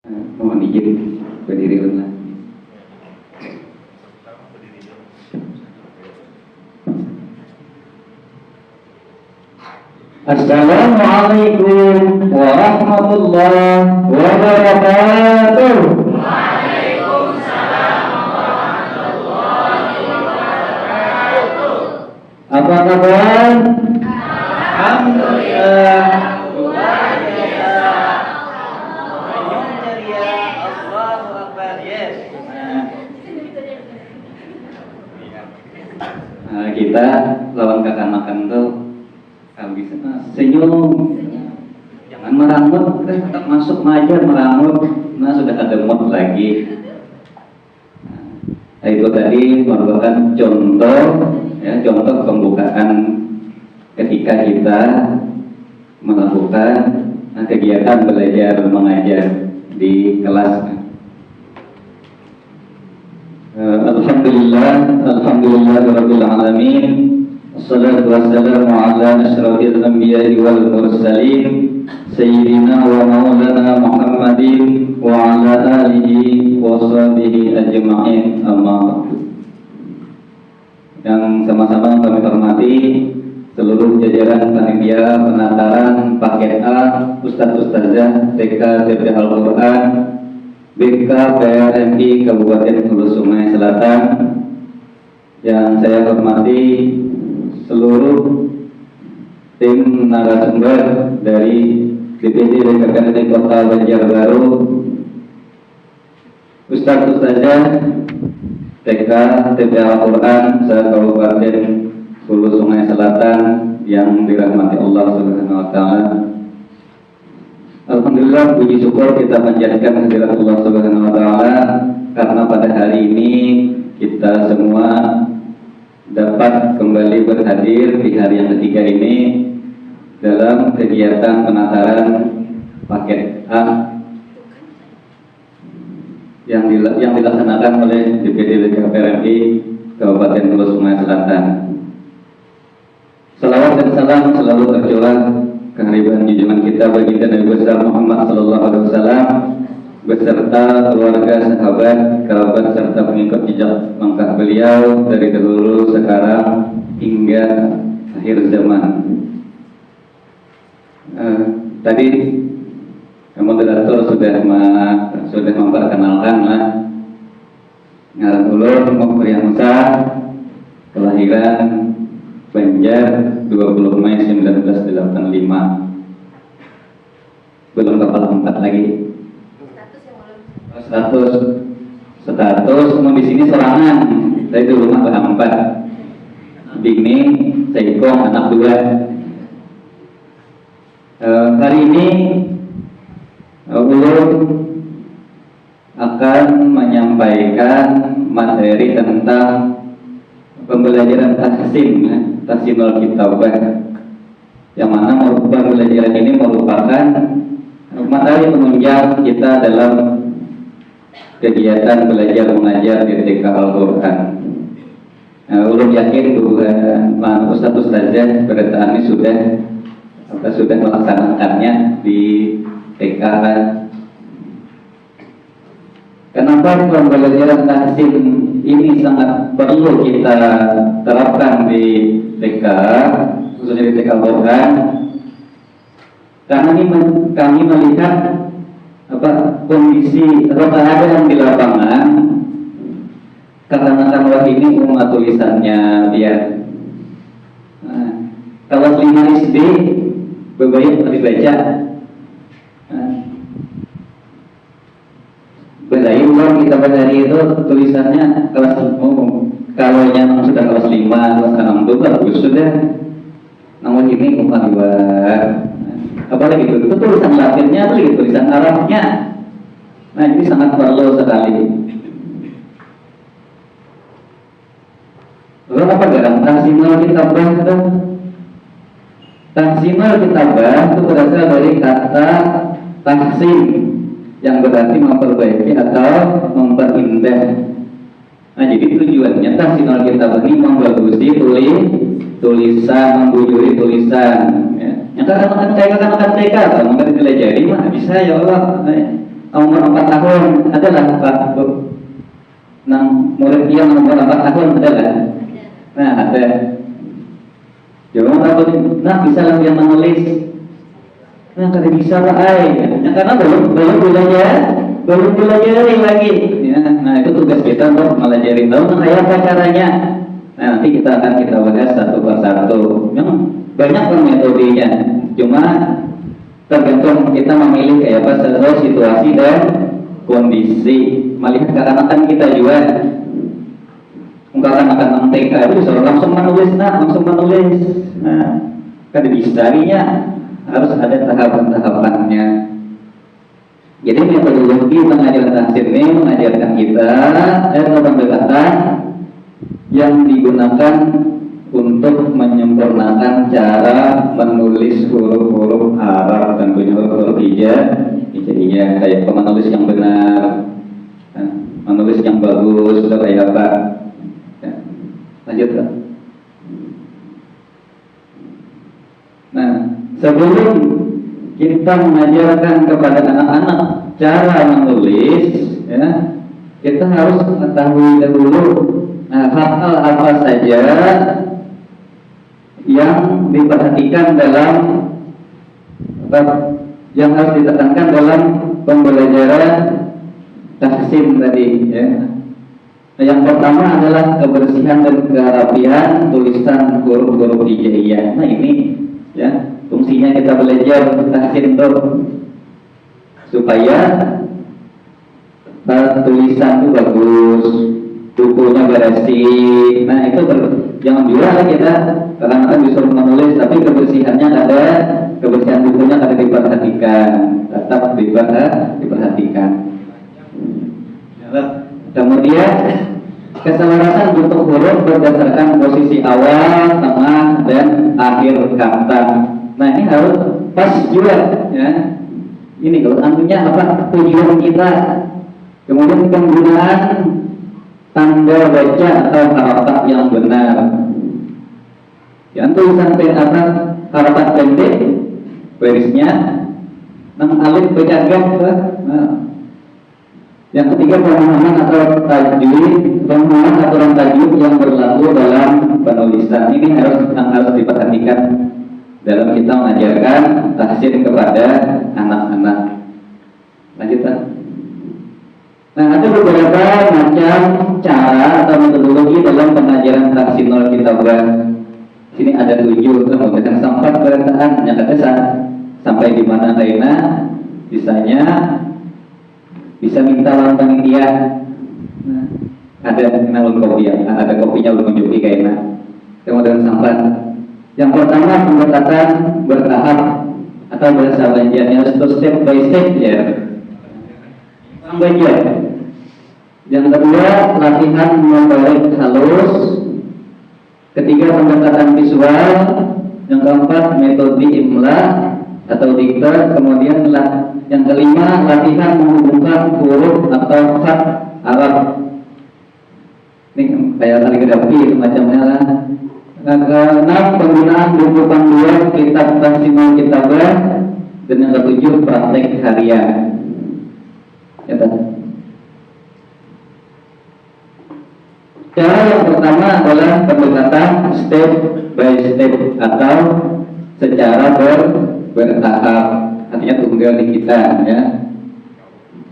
Mohon izin berdiri ulang. Assalamualaikum warahmatullahi wabarakatuh. Waalaikumsalam warahmatullahi wabarakatuh. Apa kabar? Alhamdulillah, luar biasa. Senyum ceria, Allahu Akbar, yes. Nah, kita lawan kakak makan tuh habis senyum, jangan merangut, tetap masuk majar merangut. Nah sudah ada mood lagi. Nah, itu tadi merupakan contoh, ya, contoh pembukaan ketika kita melakukan kegiatan belajar mengajar di kelas. Alhamdulillahirabbil alamin. Wassalatu wassalamu ala asyrafil anbiya'i wal mursalin sayyidina wa maulana Muhammadin wa ala alihi wa sahbihi ajma'in, amma ba'du. Yang sama-sama kami hormati seluruh jajaran panitia penataran paket A, Ustadz Ustazah TK TP Al-Quran BK PRMI Kabupaten Hulu Sungai Selatan. Yang saya hormati seluruh tim narasumber dari DPD BKKN Kota Banjarbaru, Ustadz Ustazah TK TP Al-Quran se-Kabupaten Hulu Sungai Selatan yang dirahmati Allah Subhanahu wa taala. Alhamdulillah, puji syukur kita panjatkan kehadirat Allah Subhanahu wa taala karena pada hari ini kita semua dapat kembali berhadir di hari yang ketiga ini dalam kegiatan penataran paket A yang dilaksanakan oleh DPD BKPRMI Kabupaten Hulu Sungai Selatan. Salawat dan salam selalu tercurah kehadiran junjungan kita baginda Nabi besar Muhammad sallallahu alaihi wasallam beserta keluarga, sahabat, kerabat serta pengikut jejak langkah beliau dari dahulu, sekarang hingga akhir zaman. Tadi moderator sudah memperkenalkan lah ngaran ulun Muhammad Musa, kelahiran Banjar 20 Mei 1985. Belum kapal 4 lagi. Status mau di sini sorangan. Saya di rumah kapal 4. Bini, Seikong, anak 2. Hari ini ulun akan menyampaikan materi tentang pembelajaran tahsinul kitabah, yang mana pembelajaran ini merupakan materi penunjang kita dalam kegiatan belajar mengajar di TK Al-Quran. Ulun yakin bahwa Ustadz Ustazah berita ini sudah melaksanakannya di TK. Kenapa pembelajaran tahsin ini sangat perlu kita terapkan di TK, khususnya di TK Al-Quran? Karena ini kami melihat kondisi atau keadaan di lapangan. Katakanlah ini umat tulisannya biar kalau 5 SD bebayat dibaca. Belayu kan kita hari itu tulisannya kelas umum. Kalau yang sudah kelas 5, kelas 6 itu bagus sudah. Namun ini bukan luar. Apalagi itu tulisan Latinnya, apalagi tulisan Arabnya. Nah ini sangat perlu sekali. Lalu apa dalam tahsinul kitabah itu? Tahsinul kitabah itu berasal dari kata tahsin, yang berarti memperbaiki atau memperindah. Nah jadi tujuannya tahsinul kitabah ini membagusi tulisan, membujuri tulisan. Ya. Yang kan TK, kalau nggak dipelajari mah bisa ya Allah. umur 4 tahun adalah Pak Bu. Nah, murid yang umur 4 tahun adalah. Nah, ada. Jangan takut. Nah, bisa lah yang menulis. Nah, kada bisa Pak ya, karena belum belajar lagi. Ya, nah itu tugas kita untuk melajarin tahu kayak apa caranya. Nah, nanti kita akan bahas satu persatu. Memang banyak kan metodenya. Cuma tergantung kita memilih kayak apa sesuai situasi dan kondisi. Melihat kekanak-kanakan kita juga. Kekanak-kanakan TK itu bisa langsung menulis. Nah, kada bisa harus ada tahapan-tahapannya. Jadi metodologi pengajaran tahsin ini mengajarkan kita pendekatan yang digunakan untuk menyempurnakan cara menulis huruf-huruf Arab, tentunya huruf-huruf hijaiyah, kayak menulis yang benar, menulis yang bagus, atau kayak apa. Ya, lanjut kan? Nah, sebelum kita mengajarkan kepada anak-anak cara menulis, ya, kita harus mengetahui dahulu hal-hal apa saja yang diperhatikan dalam yang harus ditekankan dalam pembelajaran tahsin tadi. Ya. Nah, yang pertama adalah kebersihan dan kerapihan tulisan huruf-huruf hijaiyah. Nah ini, ya, fungsinya kita belajar tahsin itu supaya tulisan itu bagus, bukunya bersih. Nah itu jangan juga kita karena kan disuruh menulis tapi kebersihannya ada, kebersihan bukunya ada diperhatikan, tetap diperhatikan. Kemudian keselarasan bentuk huruf berdasarkan posisi awal, tengah, dan akhir kata. Nah ini harus pas juga, ya. Ini kalau artinya apa tujuan kita. Kemudian penggunaan tanda baca atau harakat yang benar. Yang tulisan pen atas harakat pendek, barisnya 6 alif bercagak. Yang ketiga pemahaman atau tajwid, pemahaman aturan tajwid yang berlaku dalam penulisan. Ini harus diperhatikan dalam kita mengajarkan tahsin kepada anak-anak. Lanjutkan. Nah, ada beberapa macam cara atau metodologi dalam pengajaran tahsinul kitabah. Sini ada 7, kemudian sampai berataan yang kata sampai di mana Kaina bisanya bisa minta lawan panitia. Nah, ada ulun kopi ya, ada kopinya ulun menunjuki Kaina. Kemudian sampai yang pertama pendekatan bertahap atau bahasa Banjarnya step by step ya. Baca. Yang kedua latihan membarik halus. Ketiga pendekatan visual. Yang keempat metode imla atau dikte. Kemudian yang kelima latihan menghubungkan huruf atau khat Arab. Ini kayak kaligrafi semacamnya lah. Yang keenam penggunaan buku panduan kitab tahsinul kitabah. Dan yang ketujuh praktek harian. Ya, cara yang pertama adalah pendekatan step by step atau secara bertahap, artinya tunggal di kita, ya.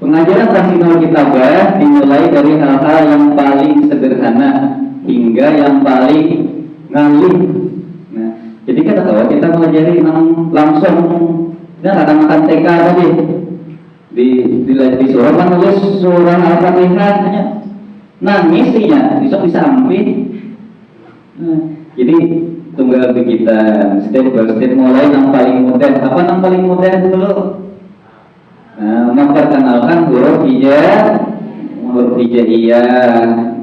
Pengajaran tahsinul kitabah dimulai dari hal-hal yang paling sederhana hingga yang paling ngalih. Nah, jadi kita mengajari langsung, ya, kadang-kadang TK tadi. Di surah menulis surah Al-Fatihah nangis bisa ambil. Nah, jadi tunggal di kita step by step mulai yang paling mudah. Apa yang paling mudah dulu? Nah, memperkenalkan huruf hijaiyah.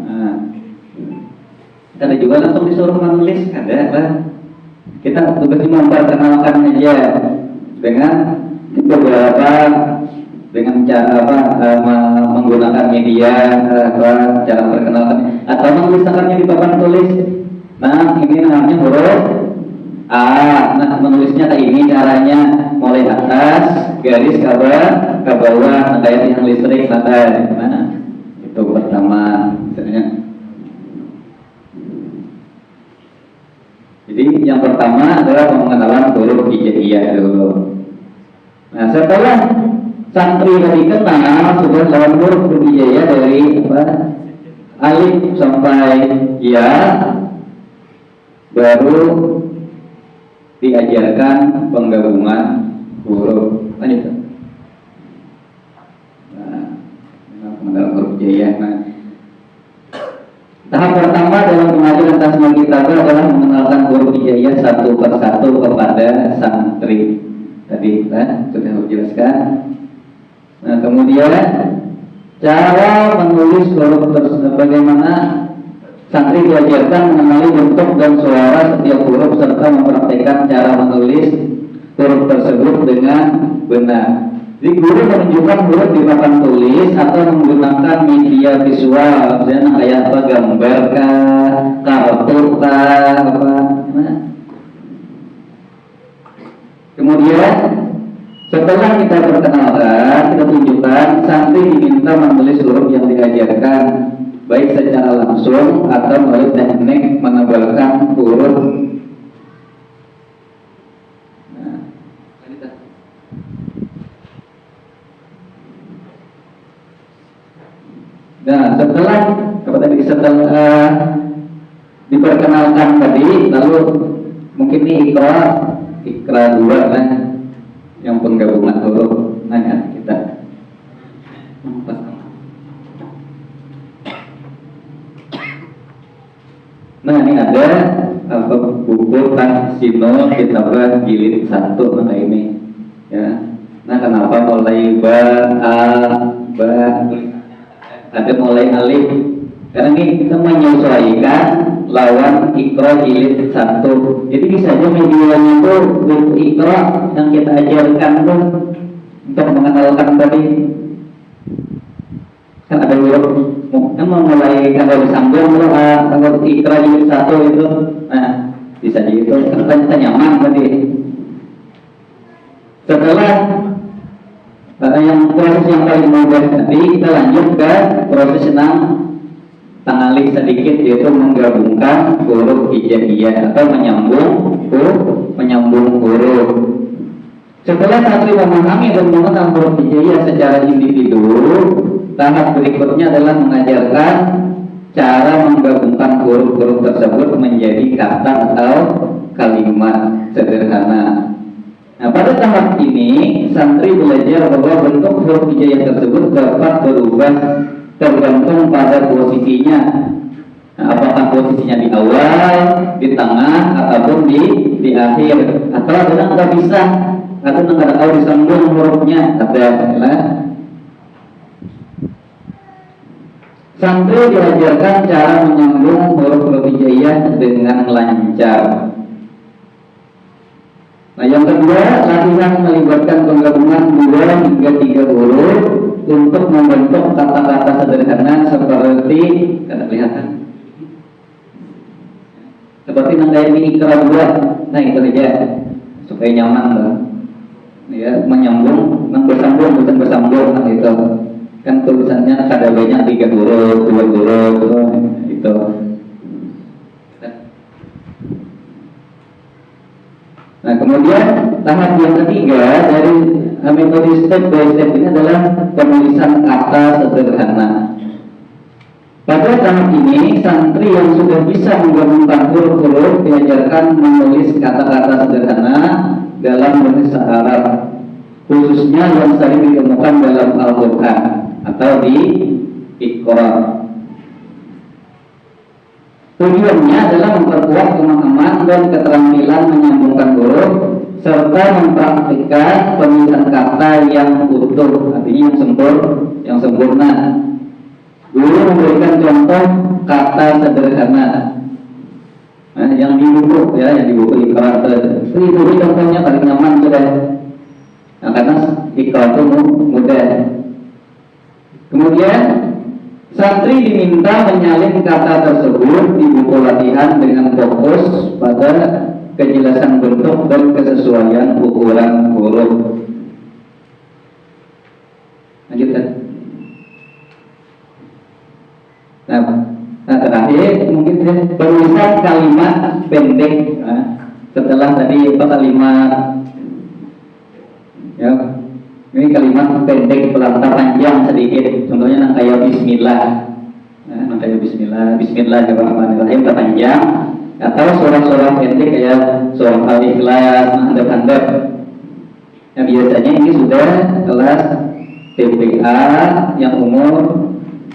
Nah, ada juga langsung disuruh menulis, ada lah. Kita tugasnya memperkenalkan aja dengan beberapa cara menggunakan media, cara perkenalkan atau menuliskannya di papan tulis. Nah, ini namanya huruf A. Nah, menulisnya kayak ini caranya, mulai atas garis ke ke bawah, ada yang listrik, ada gimana? Itu pertama, misalnya. Jadi yang pertama adalah pengenalan huruf hijaiyah dulu. Nah, setelah santri tadi kenal sudah lawan huruf hijaiyah dari apa? Alif sampai ya, baru diajarkan penggabungan huruf. Lanjut. Nah, pengenalan huruf hijaiyah. Nah, tahap pertama dalam pengajaran tasmiyah kitabah adalah mengenalkan huruf hijaiyah satu persatu kepada santri. Tadi kan sudah dijelaskan. Nah, kemudian cara menulis huruf tersebut, bagaimana santri diajarkan mengenali bentuk dan suara setiap huruf serta mempraktikkan cara menulis huruf tersebut dengan benar. Jadi guru menunjukkan huruf di papan tulis atau menggunakan media visual, misalnya kayak apa, gambar kah, kartu kah, apa. Nah. Kemudian setelah kita perkenalkan, kita tunjukkan, santri diminta menulis huruf yang diajarkan baik secara langsung atau melalui teknik menebalkan huruf. Nah, setelah diperkenalkan tadi, lalu mungkin ini ikra dua kan, yang penggabungan huruf. Nanya kita. Nah, ini ada apa, buku Tahsinul Kitabah jilid 1 mana ini, ya. Nah, kenapa mulai ba, ada mulai alif? Karena ini kita menyesuaikan lawan Iqra jilid 1. Jadi bisa aja medianya itu buku Iqra yang kita ajarkan tuh untuk mengenalkan tadi. Kan ada huruf yang memulai kalau disambung kalau Iqra jilid 1 itu. Nah, bisa gitu. Kan kita nyaman tadi. Setelah yang proses yang paling mudah tadi, kita lanjut ke proses yang tangali sedikit, yaitu menggabungkan huruf hijaiyah atau menyambung huruf. Setelah santri memahami dan mengenal huruf hijaiyah secara individu, tahap berikutnya adalah mengajarkan cara menggabungkan huruf-huruf tersebut menjadi kata atau kalimat sederhana. Nah, pada tahap ini santri belajar bahwa bentuk huruf hijaiyah tersebut dapat berubah tergantung pada posisinya. Nah, apakah posisinya di awal, di tengah, ataupun di akhir, atau ada yang nggak bisa, atau nggak tahu disambung hurufnya, adalah santri diajarkan cara menyambung huruf hijaiyah dengan lancar. Nah, yang kedua, latihan melibatkan penggabungan 2 hingga 3 huruf untuk membentuk kata-kata sederhana seperti, kada kelihatan, seperti kayak di Iqra 2. Nah, itu aja supaya nyaman lah, ya, menyambung, bersambung, bukan bersambung. Nah, itu kan tulisannya kada banyak 3 huruf, 2 huruf, itu. Nah, kemudian tahap yang ketiga dari metode step by step ini adalah penulisan kata sederhana. Pada tahap ini, santri yang sudah bisa menggabungkan huruf-huruf diajarkan menulis kata-kata sederhana dalam bahasa Arab, khususnya yang sering ditemukan dalam Al-Quran atau di Iqra. Tujuannya adalah memperkuat pemahaman dan keterampilan menyambungkan huruf serta mempraktikkan penulisan kata yang utuh, artinya yang sempurna. Guru memberikan contoh kata sederhana, nah, yang di buku, ya, yang di buku Iqra. Itu contohnya paling nyaman sudah. Nah, karena Iqra itu mudah. Kemudian santri diminta menyalin kata tersebut di buku latihan dengan fokus pada kejelasan bentuk dan kesesuaian ukuran huruf. Nah, terakhir mungkin penulisan kalimat pendek. Setelah tadi kalimat, ya, ini kalimat pendek pelantara panjang sedikit. Contohnya kayak Bismillah. Nah, kayak Bismillah, Bismillahirrahmanirrahim terpanjang. Atau surah-surah pendek kayak surah Al-Ikhlas, handap-handap. Nah, biasanya ini sudah kelas TPA yang umur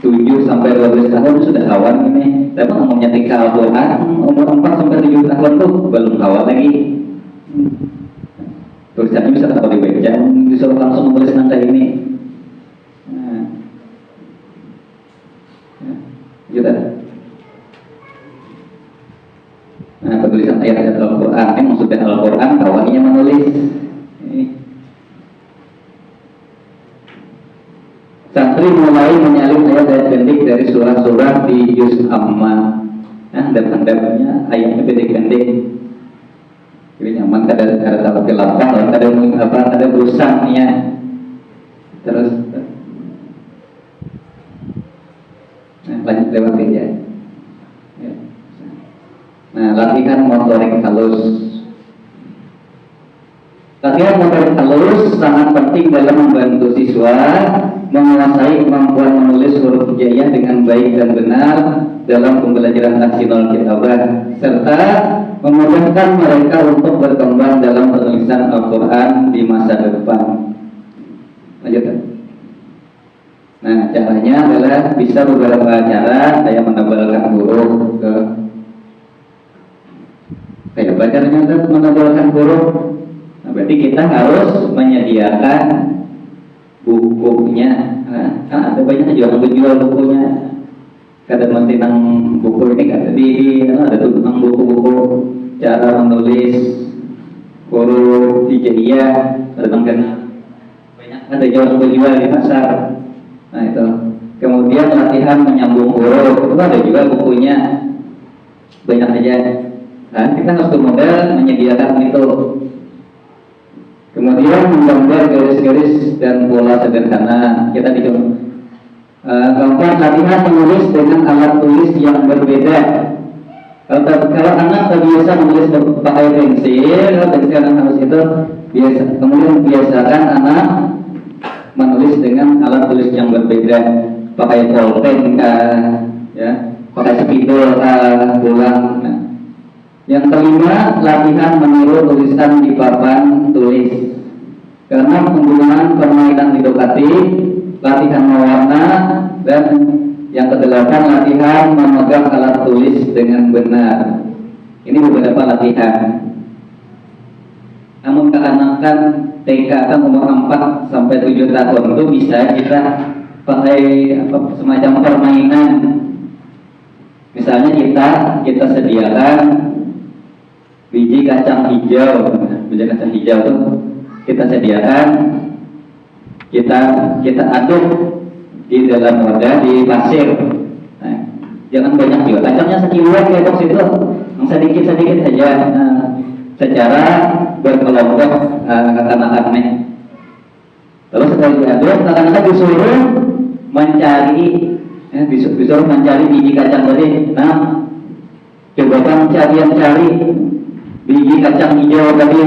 7 sampai 12 tahun sudah kawan ini. Tapi ngomongnya tingkah Al-Quran umur 4 sampai 7 tahun tuh belum kawan lagi. Tulisannya bisa tak dibaca, disuruh langsung menulis angka ini. Gitu. Nah, penulisan ayat-ayat Al-Quran ini maksudnya Al-Quran kawannya menulis. Santri mulai menyalin ayat-ayat pendek dari surah-surah di Juz Amma. Nah, handap-handapnya ayatnya pendek-pendek. Jadi nyaman kada tahu kelapa, kada busangnya. Terus, nah, lanjut lewat aja. Ya. Nah, latihan motorik halus. Latihan motorik halus sangat penting dalam membantu siswa menguasai kemampuan menulis huruf hijaiyah dengan baik dan benar dalam pembelajaran tahsinul kitabah, serta memudahkan mereka untuk berkembang dalam penulisan Al-Quran di masa depan. Lanjut. Nah, caranya adalah bisa beberapa cara, kayak menebalkan huruf kayak bacanya menebalkan huruf. Nah, berarti kita harus menyediakan bukunya. Nah, kan ada banyak jual bukunya. Kadang mesti nang buku ini kan ada tuh nang buku-buku cara menulis huruf hijaiyah, kadang banyak ada jual di pasar. Nah, itu. Kemudian latihan menyambung huruf, itu ada juga bukunya. Banyak aja. Nah, kita harus modal menyediakan itu. Kemudian menggambar garis-garis dan pola sederhana. Kita dicoba. Keempat, latihan menulis dengan alat tulis yang berbeda. Kalau anak terbiasa menulis pakai pensil anak harus itu biasa. Kemudian biasakan anak menulis dengan alat tulis yang berbeda. Pakai pulpen, ya, pakai spidol, bulang. Nah. Yang kelima, latihan meniru tulisan di papan tulis. Karena penggunaan permainan edukatif, latihan mewarna, dan yang kedelapan, latihan memegang alat tulis dengan benar. Ini beberapa latihan. Namun keanakan TK kan umur 4 sampai 7 tahun itu bisa kita pakai semacam permainan. Misalnya kita sediakan biji kacang hijau tuh kita sediakan, kita aduk di dalam wadah di pasir. Nah, jangan banyak juga, kacangnya sekiluan kayak box itu, sedikit saja. Nah, secara berkelompok anak-anak. Lalu setelah diaduk, anak-anak disuruh mencari, disuruh mencari biji kacang tadi. Nah, coba kamu cari biji kacang hijau tadi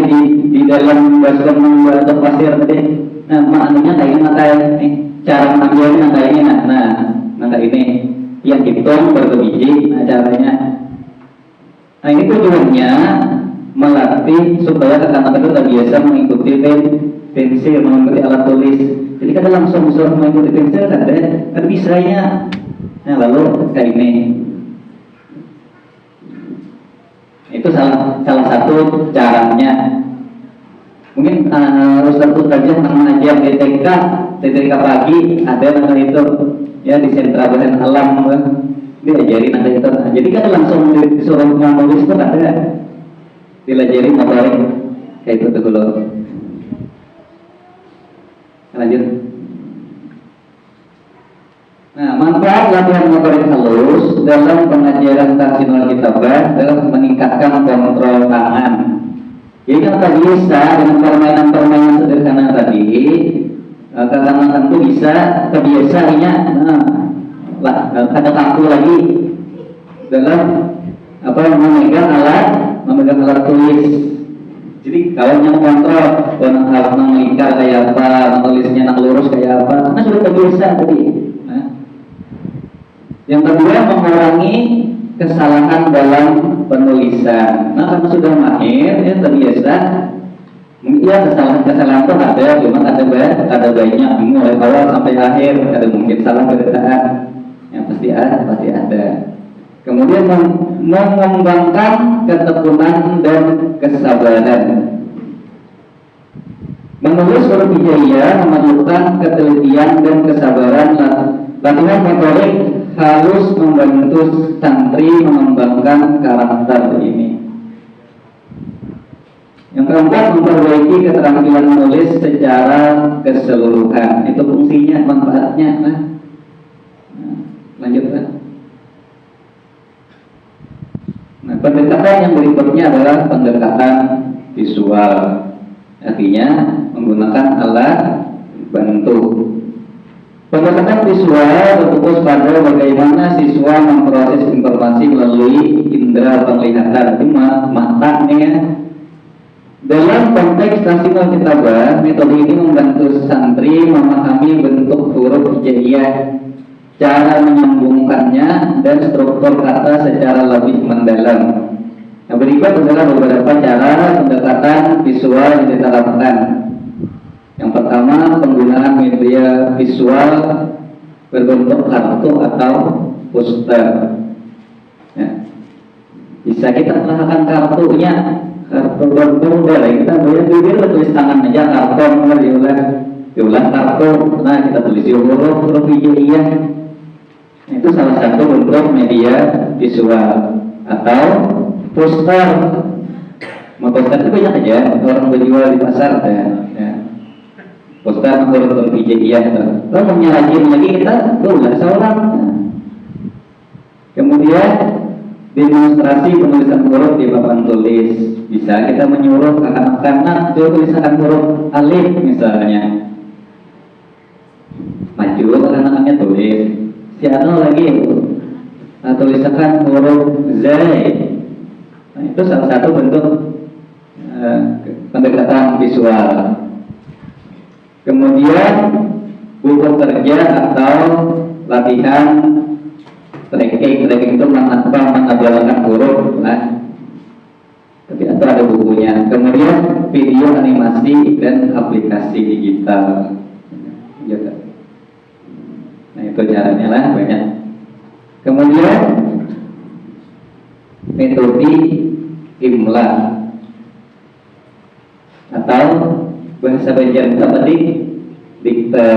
di dalam baskom atau pasir tadi. Nah, maknanya kayak ini, cara mengambilnya kayak ini. Nah kayak ini, yang hitung berapa biji. Nah, caranya. Nah, ini tujuannya melatih supaya anak-anak itu terbiasa mengikuti pensil, mengikuti alat tulis. Jadi kada langsung mengikuti pensil, kada bisanya. Nah, lalu kayak ini. Itu salah satu caranya. Mungkin Ustaz saja mengajar di TK pagi ada nama itu, ya, di sentra bahan alam diajari nama itu. Nah, jadi kan langsung disuruh menulis itu ada, dilajari motorik kayak itu dulu. Lanjut. Nah, manfaat latihan motorik halus dalam pengajaran tahsinul kitabah dalam meningkatkan kontrol tangan. Jadi kalau tadi bisa dengan permainan sederhana tadi, anak-anak itu bisa kebiasaannya. Nah, ada kaku lagi dalam memegang alat tulis. Jadi kalau yang kontrol kalau nang lingkar kayak apa, nulisnya nang lurus kayak apa, karena sudah terbiasa tadi. Nah. Yang kedua, mengurangi kesalahan dalam penulisan. Nah, karena sudah mahir, ya terbiasa. Ya kesalahan itu ada, cuma ada banyak, mulai awal sampai akhir, ada mungkin salah kedatangan, yang pasti ada. Kemudian mengembangkan ketekunan dan kesabaran. Menulis huruf hijaiyah memerlukan ketelitian dan kesabaran. Latihan motorik harus membantu santri mengembangkan karakter ini. Yang keempat, memperbaiki keterampilan menulis secara keseluruhan. Itu fungsinya, manfaatnya. Nah, lanjutkan. Nah, pendekatan yang berikutnya adalah pendekatan visual. Artinya menggunakan alat bantu. Pendekatan visual berfokus pada bagaimana siswa memproses informasi melalui indera penglihatan, itu matanya. Dalam konteks Tahsinul Kitabah, metode ini membantu santri memahami bentuk huruf hijaiyah, cara menyambungkannya, dan struktur kata secara lebih mendalam. Nah, berikut adalah beberapa cara pendekatan visual yang diterapkan. Yang pertama, penggunaan media visual berbentuk kartu atau poster. Ya. Bisa kita perhatikan kartunya, kartu berbentuk, kita boleh tulis tangan aja karton, diulang kartu. Nah, kita tulis huruf hijaiyah. Itu salah satu bentuk media visual. Atau poster. Poster itu banyak aja orang berjual di pasar ya. Poster huruf hijaiyah. Kalau mau rajin lagi kita seorang. Kemudian demonstrasi penulisan huruf di papan tulis. Bisa kita menyuruh anak-anak tulisan huruf alif misalnya. Maju anak-anaknya tulis. Si Ano lagi tulisakan huruf zai. Nah, itu salah satu bentuk pendekatan visual. Kemudian buku kerja atau latihan tracking itu mengajarkan huruf, nah, tapi itu ada bukunya. Kemudian video animasi dan aplikasi digital. Nah, itu caranya lah banyak. Kemudian metode imla atau bahasa Banjar tadi dikte,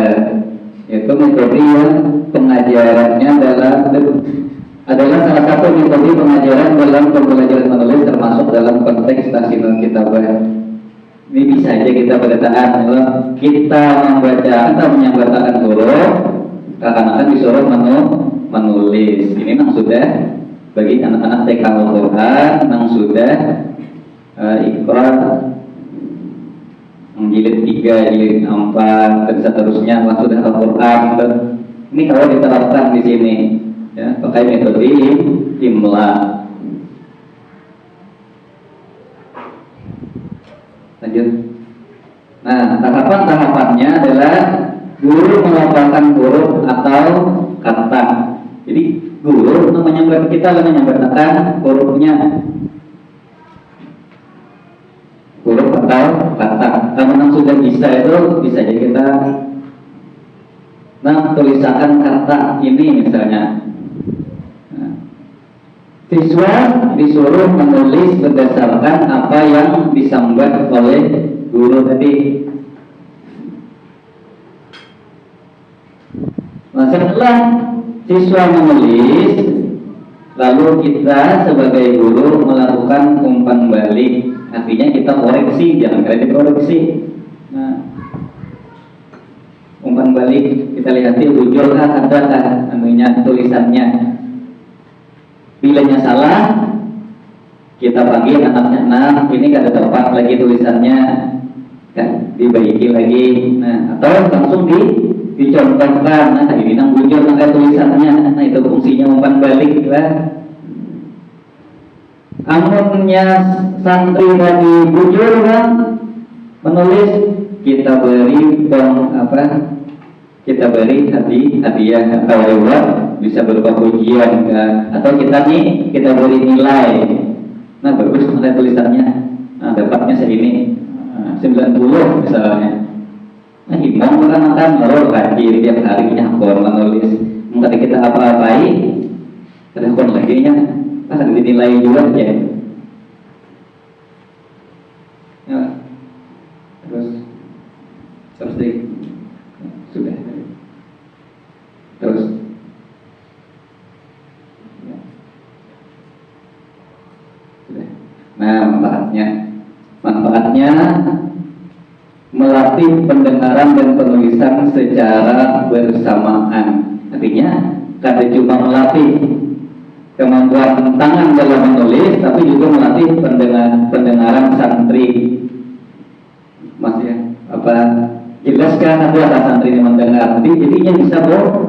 yaitu metode yang pengajarannya adalah salah satu metode pengajaran dalam pembelajaran menulis, termasuk dalam konteks Tahsinul Kitabah. Ini bisa aja kita bertahan kalau kita membaca atau menyampaikan huruf, akan disuruh menulis. Ini nang sudah bagi anak-anak TK Al-Quran, nang sudah Iqra jilid 3, jilid 4 dan seterusnya, sudah Al-Quran. Ini kalau diterapkan di sini, ya, pakai metode imla. Lanjut. Nah, tahapan-tahapannya adalah guru melafalkan huruf atau kata. Jadi guru kita menyambarkan hurufnya, huruf atau kata. Kalau memang sudah bisa itu bisa jadi kita tulisakan kata ini misalnya. Siswa disuruh menulis berdasarkan apa yang disambat oleh guru tadi. Nah, setelah siswa menulis, lalu kita sebagai guru melakukan umpan balik. Artinya kita koreksi, jangan kredit koreksi. Nah, umpan balik kita lihat ujurkah adakah tulisannya. Bilanya salah, kita panggil anaknya, nah ini kada tepat lagi tulisannya, kan dibaiki lagi. Nah, atau langsung dicontohkan, nah ini nang bujur tulisannya. umpan balik lah. Amunnya santri tadi bujur kan menulis, kita beri kita beri hadiah atau reward, bisa berupa pujian atau kita beri nilai. Nah bagus nilai tulisannya, nah dapatnya segini, 90 misalnya. Nah imam kan akan rajin tiap harinya menulis. Mungkin kita apa-apai, telepon lagi nya, dinilai juga ya. Terus sudah. Terus sudah. Nah manfaatnya melatih pendengaran dan penulisan secara bersamaan. Artinya kada cuma melatih kemampuan tangan dalam menulis, tapi juga melatih pendengaran santri. Mas ya, jelaskan ada santri yang mendengar, jadinya bisa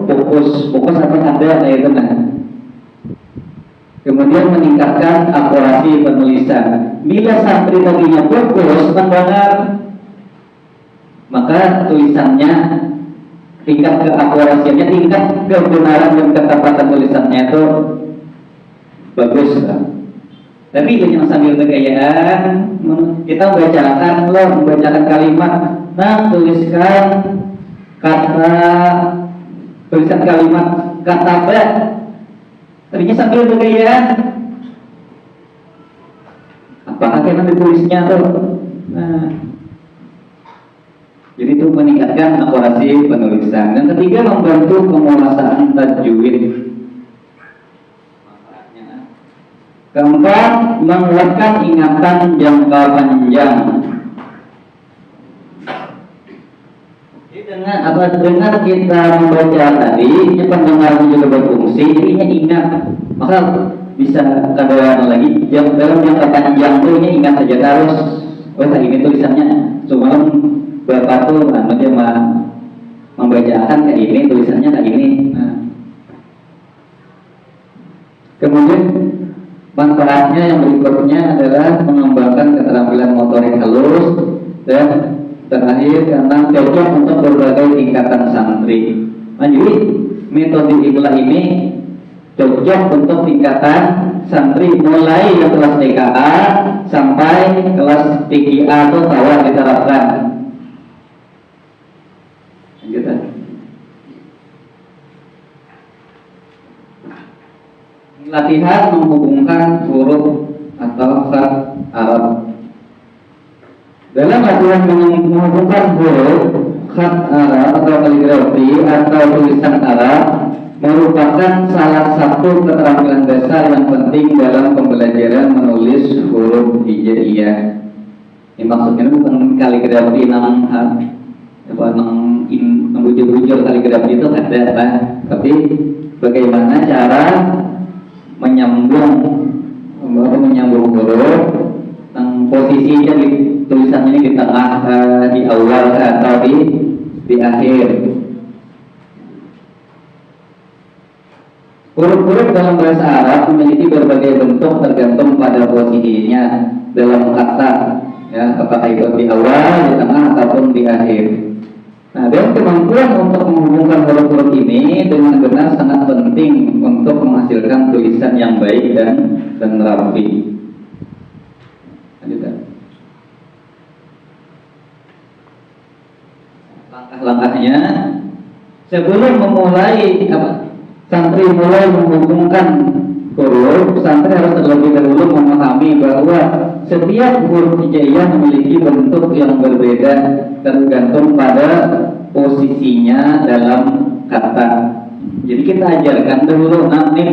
fokus apa ada itu nah. Kemudian meningkatkan akurasi penulisan. Bila santri tadinya fokus mendengar, maka tulisannya tingkat keakurasiannya, tingkat kebenaran dan ketepatan tulisannya itu bagus kan? Tapi jangan sambil bergayaan, kita membacakan kalimat, nah tulisan kalimat kata ba, tadinya sambil bergayaan, apakah kita ditulisnya tuh? Nah, jadi itu meningkatkan akurasi penulisan. Dan ketiga, membantu penguasaan tajwid. Keempat, menguatkan ingatan jangka panjang. Jadi dengan kita membaca tadi, pendengaran juga berfungsi, jadinya ingat. Maka bisa kadang lagi dalam jangka panjang itu ingat saja terus. Ini tulisannya cuma Bapak tuh dia membacakan kayak ini, tulisannya kayak ini. Nah. Kemudian manfaatnya yang berikutnya adalah mengembangkan keterampilan motorik halus dan terakhir karena cocok untuk berbagai tingkatan santri. Nah, jadi metode Iqla ini cocok untuk tingkatan santri mulai kelas TKA sampai kelas TKA atau tawar diterapkan. Gitu. Latihan menghubungkan huruf atau khat Arab. Dalam latihan menghubungkan huruf khat Arab atau kaligrafi atau tulisan Arab merupakan salah satu keterampilan dasar yang penting dalam pembelajaran menulis huruf hijaiyah. Ini maksudnya bukan kaligrafi bujur kaligrafi itu ada, tapi bagaimana cara menyambung huruf, posisinya di tulisannya ini di tengah, di awal atau di akhir. Huruf-huruf dalam bahasa Arab memiliki berbagai bentuk tergantung pada posisinya dalam kata, ya, apakah itu di awal, di tengah ataupun di akhir. Nah, dan kemampuan untuk menghubungkan huruf-huruf ini dengan benar sangat penting untuk menghasilkan tulisan yang baik dan rapi. Langkah-langkahnya sebelum santri mulai menghubungkan huruf, santri harus terlebih dahulu memahami bahwa setiap huruf hijaiyah memiliki bentuk yang berbeda tergantung pada posisinya dalam kata. Jadi kita ajarkan dulu nanti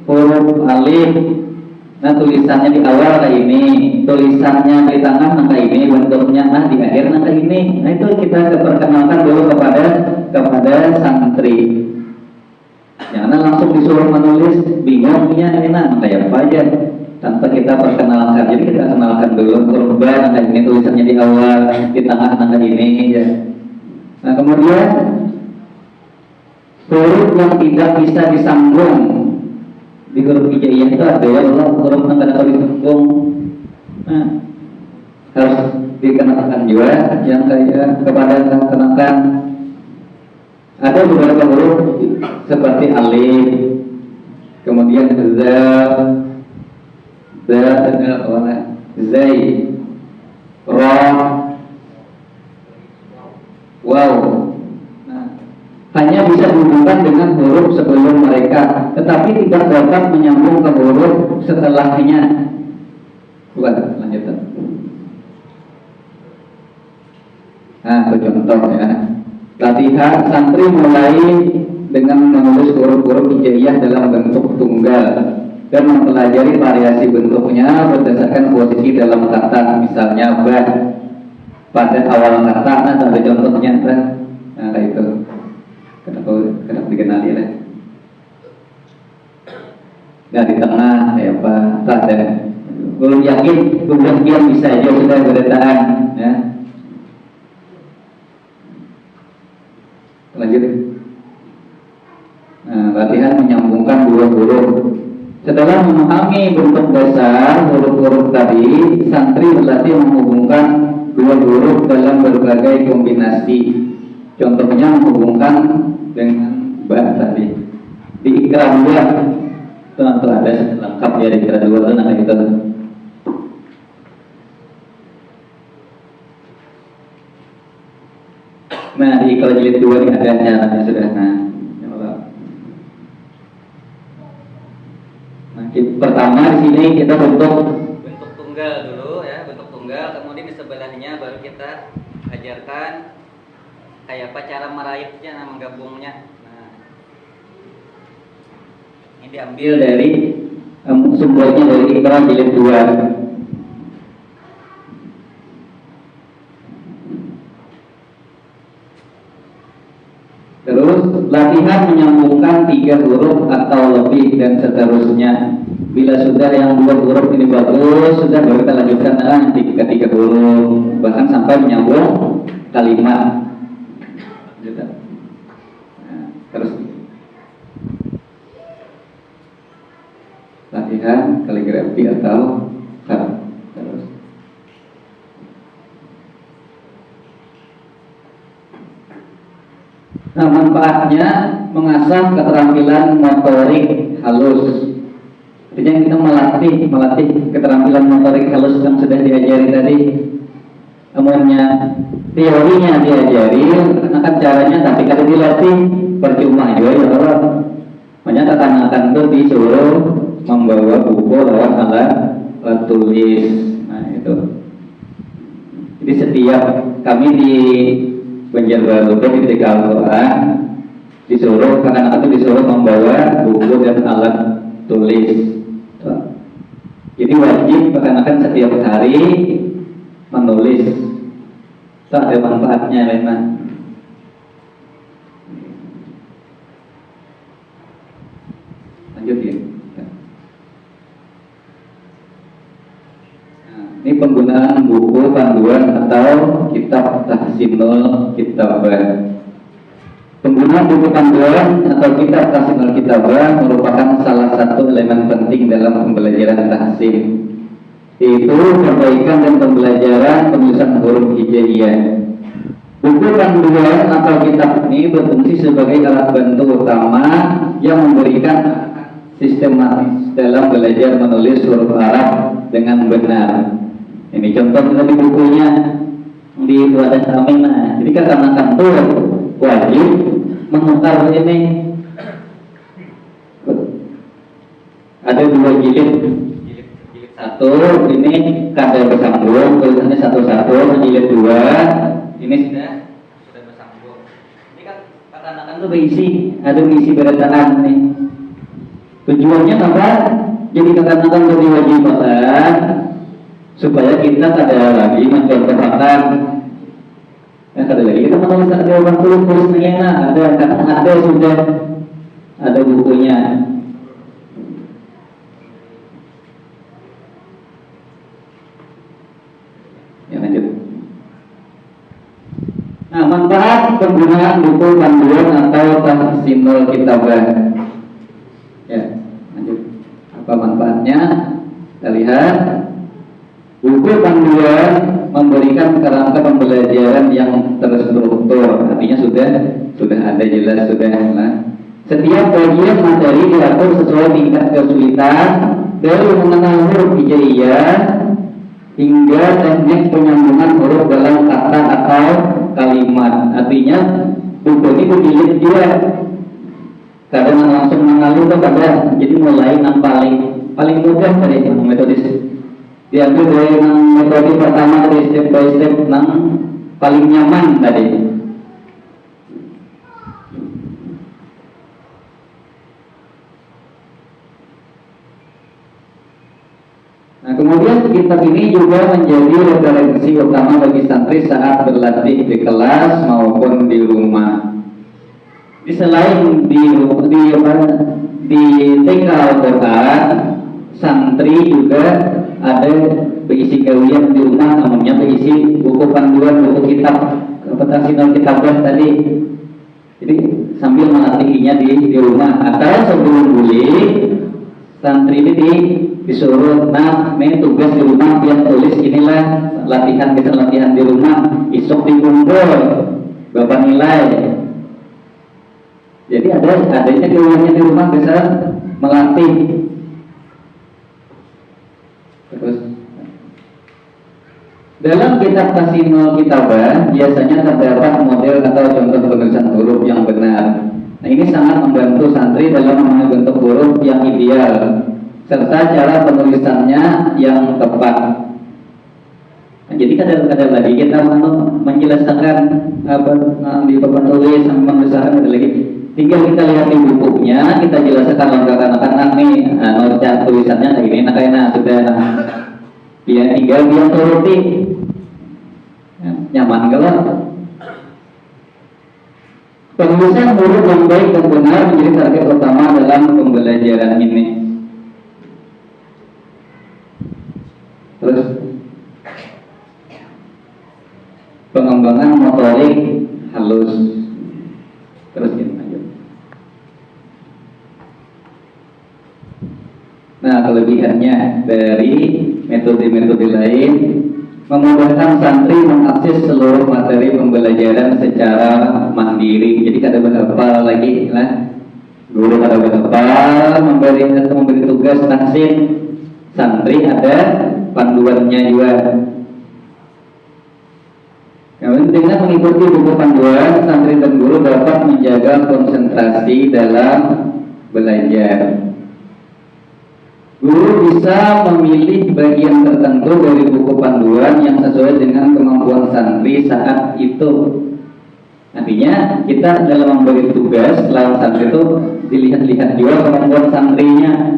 huruf alif, nah tulisannya di awal kayak ini, tulisannya di tengah kayak ini, bentuknya di akhir kayak ini. Nah itu kita perkenalkan dulu kepada santri. Jangan langsung disuruh menulis, bingungnya ini kayak apa aja tanpa kita perkenalkan. Jadi kita kenalkan dulu huruf ba kayak ini, tulisannya di awal, di tengah kayak ini ya. Nah kemudian huruf yang tidak bisa disambung di huruf hijaiyah itu ada ya Allah huruf yang kena tulis tembung. Nah, harus dikenakan juga yang kayak kepada kenakan. Ada beberapa huruf seperti alif, kemudian zai, ra, waw. Nah, hanya bisa dihubungkan dengan huruf sebelum mereka, tetapi tidak dapat menyambung ke huruf setelahnya. Bukan, lanjutkan. Nah, itu contoh ya. Latihan santri mulai dengan menulis huruf-huruf hijaiyah dalam bentuk tunggal dan mempelajari variasi bentuknya berdasarkan posisi dalam kata. Misalnya ba pada awal kata, nah ada contohnya ba. Nah itu kenapa dikenali ya? Nah di tengah kayak apa? Ada. Belum yakin, bisa aja sudah berdataan ya. Lanjut. Nah, latihan menyambungkan dua huruf. Setelah memahami bentuk dasar huruf-huruf tadi, santri berlatih menghubungkan dua huruf dalam berbagai kombinasi. Contohnya menghubungkan dengan ba tadi. Di ikra dua, itu nanti ada lengkap ya di ikra dua itu nanti itu. Nah di ikra jilid 2 ini ada caranya sudah. Nah, pertama di sini kita bentuk tunggal dulu ya, bentuk tunggal. Kemudian di sebelahnya baru kita ajarkan kayak apa cara meraihnya, nah, menggabungnya. Nah, ini diambil dari sumbernya dari ikra jilid 2. Terus latihan menyambungkan 3 huruf atau lebih dan seterusnya. Bila sudah yang 2 huruf ini bagus, sudah baru kita lanjutkan ke 3 huruf, bahkan sampai menyambung kalimat. Nah, terus latihan kaligrafi atau terus. Nah, manfaatnya mengasah keterampilan motorik halus. Artinya kita melatih keterampilan motorik halus yang sudah diajari tadi. Umumnya teorinya diajari, akan caranya tapi kalau dilatih percuma juga ya Allah. Makanya akan itu disuruh membawa buku lawan alat tulis. Nah itu. Jadi setiap kami di Banjarbaru ketika Al-Quran disuruh, anak-anak itu disuruh membawa buku dan alat tulis. Jadi wajib anak-anak setiap hari menulis. Itu ada manfaatnya memang. Lanjut ya. Ini penggunaan buku panduan atau kitab tahsinul kitabah. Penggunaan buku panduan atau kitab tahsinul kitabah merupakan salah satu elemen penting dalam pembelajaran tahsin, yaitu perbaikan dan pembelajaran penulisan huruf hijaiyah. Buku panduan atau kitab ini berfungsi sebagai alat bantu utama yang memberikan sistematis dalam belajar menulis huruf Arab dengan benar. Ini contoh dari bukunya di Wadah Aminah. Jadi katakan tuh wajib menukar ini. Ada 2 jilid. Jilid 1 ini kata bersambung, tulisannya satu-satu. Jilid 2 ini sudah bersambung. Ini kan katakan tuh berisi, ada berisi berataan nih. Tujuannya apa? Jadi katakan jadi wajib banget supaya kita ada lagi mencontohkan. Yang ada lagi kita menulis jawaban tulis enak, ada karena ada sudah ada bukunya. Ya lanjut. Nah, manfaat penggunaan buku panduan atau tahsinul kitabah. Ya, lanjut. Apa manfaatnya? Kita lihat buku panduan memberikan kerangka pembelajaran yang terstruktur, artinya sudah ada jelas sudah. Nah, setiap bagian materi diatur sesuai tingkat kesulitan dari mengenal huruf hijaiyah hingga teknik penyambungan huruf dalam kata atau kalimat. Artinya buku ini dijilid juga. Kadang langsung mengalir kepada, jadi mulai yang paling mudah dari metode diambil dari metode pertama dari step by step yang paling nyaman tadi. Nah, kemudian kitab ini juga menjadi referensi utama bagi santri saat berlatih di kelas maupun di rumah. Di selain di TK Al-Quran, santri juga ada berisi gawian di rumah, namanya berisi buku panduan, buku kitab Tasinul Kitabah tadi. Jadi sambil melatihnya di rumah atau sebelum boleh santri ini disuruh, nah ini tugas di rumah biar tulis inilah latihan, bisa latihan di rumah, isok dikumpul bapak nilai. Jadi adanya di rumah bisa melatih. Terus dalam kitab Tasinul Kitabah biasanya terdapat model atau contoh penulisan huruf yang benar. Nah, ini sangat membantu santri dalam membentuk huruf yang ideal serta cara penulisannya yang tepat. Nah, jadi kadang-kadang lagi kita menjelaskan di papan tulis sama penulisan ada lagi. Tinggal kita lihat di bukunya, kita jelaskan lengkap nih, nota tulisannya kayak ini, nah sudah, dia tinggal dia turuti, nyaman kalau. Penulisan huruf yang baik dan benar menjadi target utama dalam pembelajaran ini. Terus pengembangan motorik halus. Terus kita lanjut. Nah, kelebihannya dari metode-metode lain memudahkan santri mengakses seluruh materi pembelajaran secara mandiri. Jadi kada berhafal lagi lah. Guru kada berhafal memberi tugas tahsin, santri ada panduannya juga. Dengan mengikuti buku panduan, santri dan guru dapat menjaga konsentrasi dalam belajar. Guru bisa memilih bagian tertentu dari buku panduan yang sesuai dengan kemampuan santri saat itu. Artinya kita dalam memberi tugas selain santri itu dilihat-lihat juga kemampuan santrinya.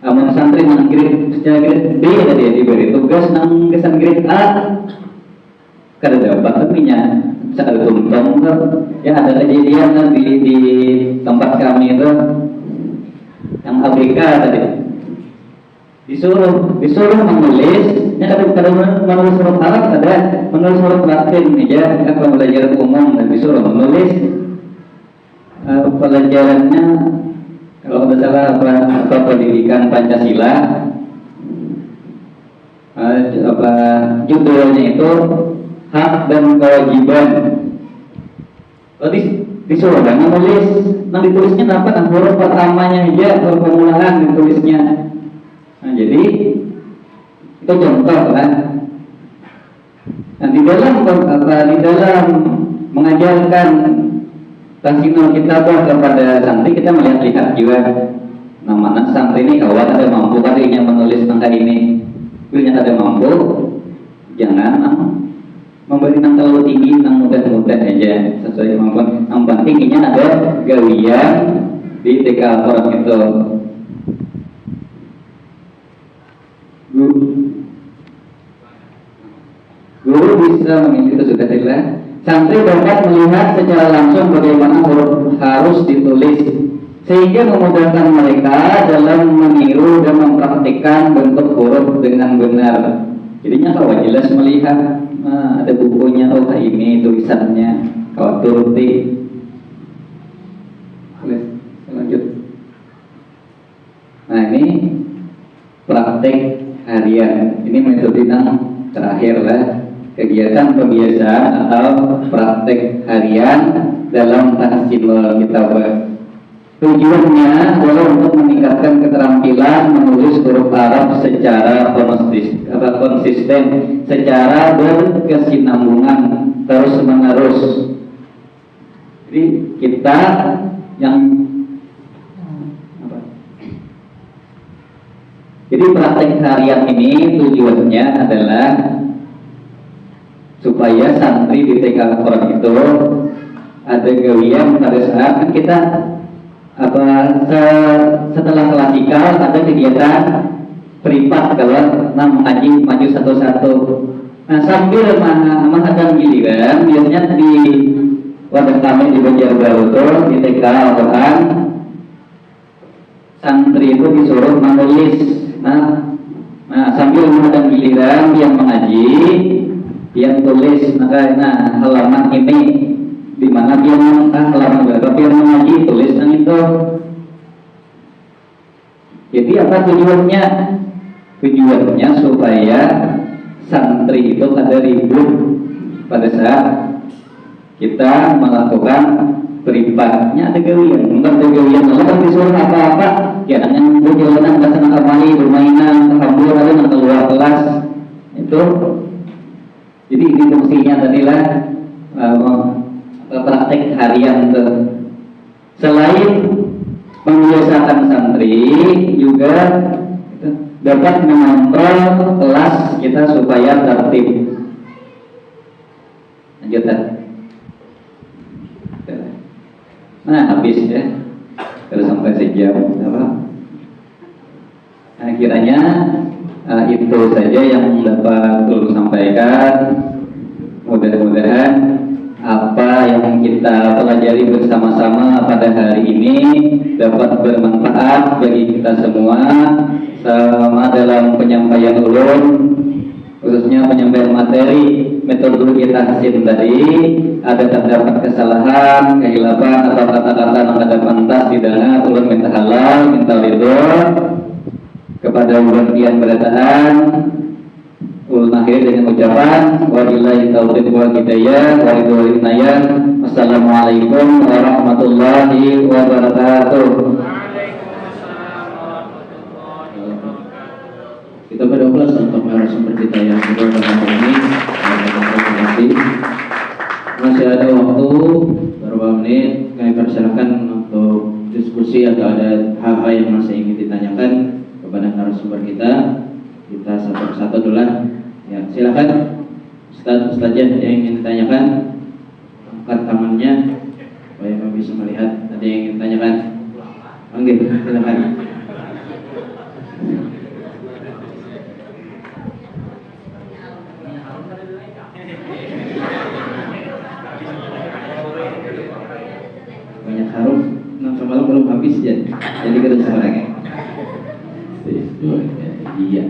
Namun santri menggrade secara grade B tadi diberi tugas nang kesan grade A. Kada dapat tapinya bisa ada tumpang ya, ada kejadian di tempat kami itu yang ABK tadi disuruh menulis, ya kada menulis huruf Arab, ada menulis huruf Latin aja, pembelajaran umum dan disuruh menulis pelajarannya kalau tidak salah apa pendidikan Pancasila, judulnya itu hak dan kewajiban. Disuruh dan menulis, ditulisnya apa? Huruf pertamanya aja, huruf permulaan ditulisnya. Nah, jadi itu contoh kan. Nah, di dalam mengajarkan Tasinul Kitabah kepada santri, kita melihat-lihat juga. Nah, mana santri ini kalau ada mampu tadinya menulis angka ini, punya ada mampu, jangan memberi yang terlalu tinggi, yang mudah-mudah aja sesuai kemampuan. Yang penting ini ada gawian di TK Al-Quran itu. Guru bisa memilih itu sudah jelas. Santri dapat melihat secara langsung bagaimana huruf harus ditulis, sehingga memudahkan mereka dalam meniru dan mempraktikkan bentuk huruf dengan benar. Jadinya kalau jelas melihat, ada bukunya, oh ini tulisannya, kalau turuti. Lanjut. Nah, ini praktek harian. Ini metode yang terakhir lah, kegiatan pembiasaan atau praktek harian dalam tahsinul kitabah. Tujuannya adalah untuk meningkatkan keterampilan menulis huruf Arab secara konsisten, secara berkesinambungan terus menerus. Jadi kita yang Jadi praktek harian ini tujuannya adalah supaya santri di TK Al-Quran itu ada gawian pada saat kan kita setelah klasikal ada kegiatan privat kalau mengaji maju satu-satu. Nah sambil menghadang giliran biasanya di wadah kami di Banjarbaru itu di TK Al-Quran santri itu disuruh menulis. Nah sambil menghadang giliran yang mengaji, yang tulis maka halaman ini di mana dia halaman berapa dia mengaji tulis dan itu. Jadi apa tujuannya? Tujuannya supaya santri itu kada ribut pada saat kita melakukan privatnya ada gawian, bukan ada gawian kalau kan disuruh apa-apa ya dengan berjalanan ke sana kemari bermainan terhambur ada yang keluar kelas itu. Jadi ini fungsinya tadilah praktek harian itu. Selain membiasakan santri juga dapat mengontrol kelas kita supaya tertib. Lanjutkan. Nah habis ya, kalau sampai sejam apa? Nah, kiranya itu saja yang dapat Ulun sampaikan. Mudah-mudahan apa yang kita pelajari bersama-sama pada hari ini dapat bermanfaat bagi kita semua, sama dalam penyampaian ulun, khususnya penyampaian materi metodologi tahsin tadi. Ada terdapat kesalahan, kehilafan atau kata-kata yang ada pantas tidak, ulun minta halal, minta ridho kepada ulun yang berataan. Ulun akhir dengan ucapan wabillahi taufiq wal hidayah wa ridho inayah. Wassalamualaikum warahmatullahi wabarakatuh. Kita berdoa untuk narasumber kita yang sudah dalam ini. Terima kasih. Masih ada waktu beberapa menit. Kami persilakan untuk diskusi atau ada hal-hal yang masih ingin ditanyakan kepada narasumber kita. Kita satu persatu dulu. Ya, silakan Ustaz yang ingin ditanyakan, angkat tangannya supaya kami bisa melihat ada yang ingin ditanyakan. Panggil, silakan. Banyak harum, nafsu malam belum habis ya. Jadi kita seorangnya. Iya.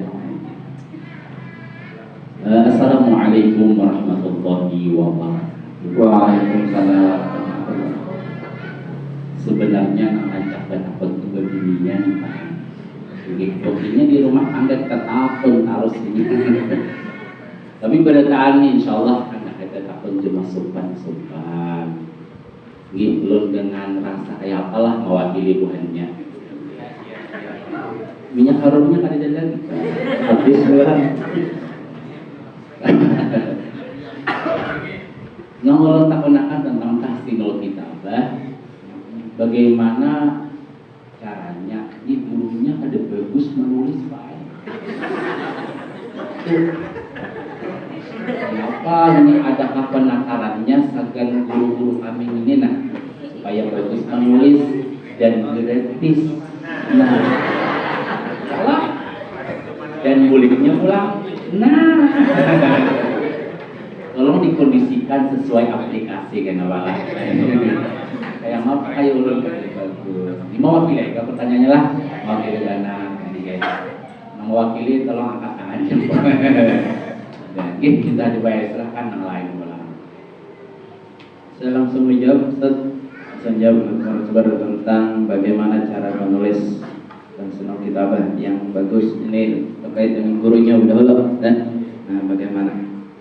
Assalamualaikum warahmatullahi wabarakatuh. Waalaikumsalam. Sebenarnya ngajak penakut itu begininya Buktinya di rumah anda ketapun harus ini. Tapi berataan insya Allah anda ketapun cuma sopan-sopan. Belum dengan rasa kayak apalah mewakili buahnya. Minyak harumnya kan ada lagi. Habis lah. Ngomong tak kenakan tentang tahsinul kitabah. Bagaimana caranya? Ini gurunya ada bagus menulis baik. Kenapa ini ada penakarannya segan guru-guru kami ini supaya bagus menulis dan gratis. Nah, salah dan muliknya pulang. Nah, tolong dikondisikan sesuai aplikasi kenapa? Kayak mau kayak ulun bagus. Ini mau wakili, gak pertanyaannya lah. Mewakili dana, ini guys. Mewakili tolong angkat tangan aja. Dan kita dibayar serahkan yang lain ulang. Saya langsung menjawab, Ustaz. Saya menjawab tentang bagaimana cara menulis dan senang kitabah yang bagus. Ini terkait dengan gurunya dahulu dan bagaimana?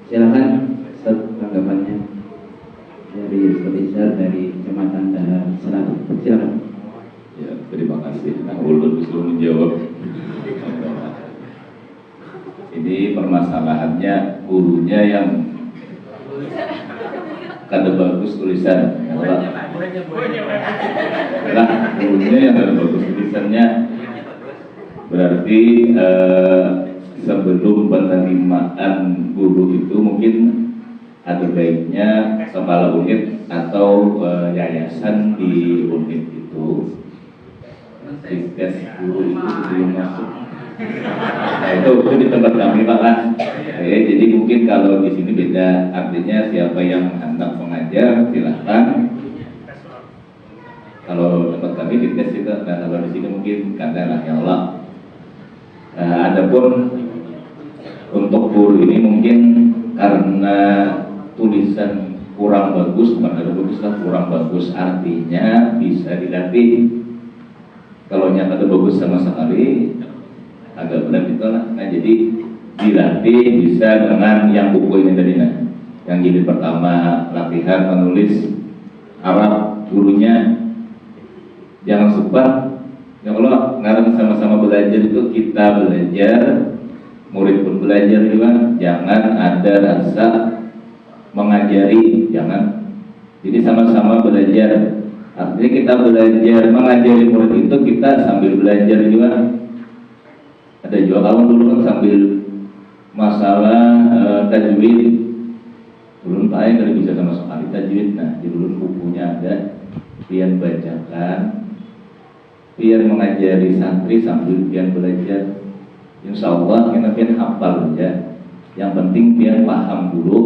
Silakan Ustaz tanggapannya dari Ustaz Izhar dari Kecamatan Selatan. Silakan. Ya, terima kasih. Nah, ulun disuruh menjawab. Ini permasalahannya gurunya yang kada bagus tulisan. Lah, gurunya yang kada bagus tulisannya berarti sebelum penerimaan guru itu mungkin ada baiknya kepala unit atau yayasan di unit itu tes guru itu sebelum masuk. Nah itu di tempat kami Pak lah. Jadi mungkin kalau di sini beda, artinya siapa yang hendak mengajar silahkan. Kalau tempat kami di tes itu, nah kalau di sini mungkin kada lah ya Allah. Adapun untuk guru ini mungkin karena tulisan kurang bagus, bukan ada bagus lah, kurang bagus artinya bisa dilatih. Kalau nyata ada bagus sama sekali agak berat itu lah. Nah jadi dilatih bisa dengan yang buku ini tadi nah. Yang jilid pertama latihan menulis Arab gurunya jangan sempat. Ya kalau ngarang sama-sama belajar itu kita belajar, murid pun belajar juga. Jangan ada rasa mengajari, jangan. Jadi sama-sama belajar. Artinya kita belajar mengajari murid itu kita sambil belajar juga. Ada juga kawan dulu kan sambil masalah tajwid. Belum pakai kalau bisa sama sekali tajwid. Nah di dulu bukunya ada pian bacakan. Biar mengajari santri sambil biar belajar. Insya Allah kita biar hafal ya. Yang penting biar paham dulu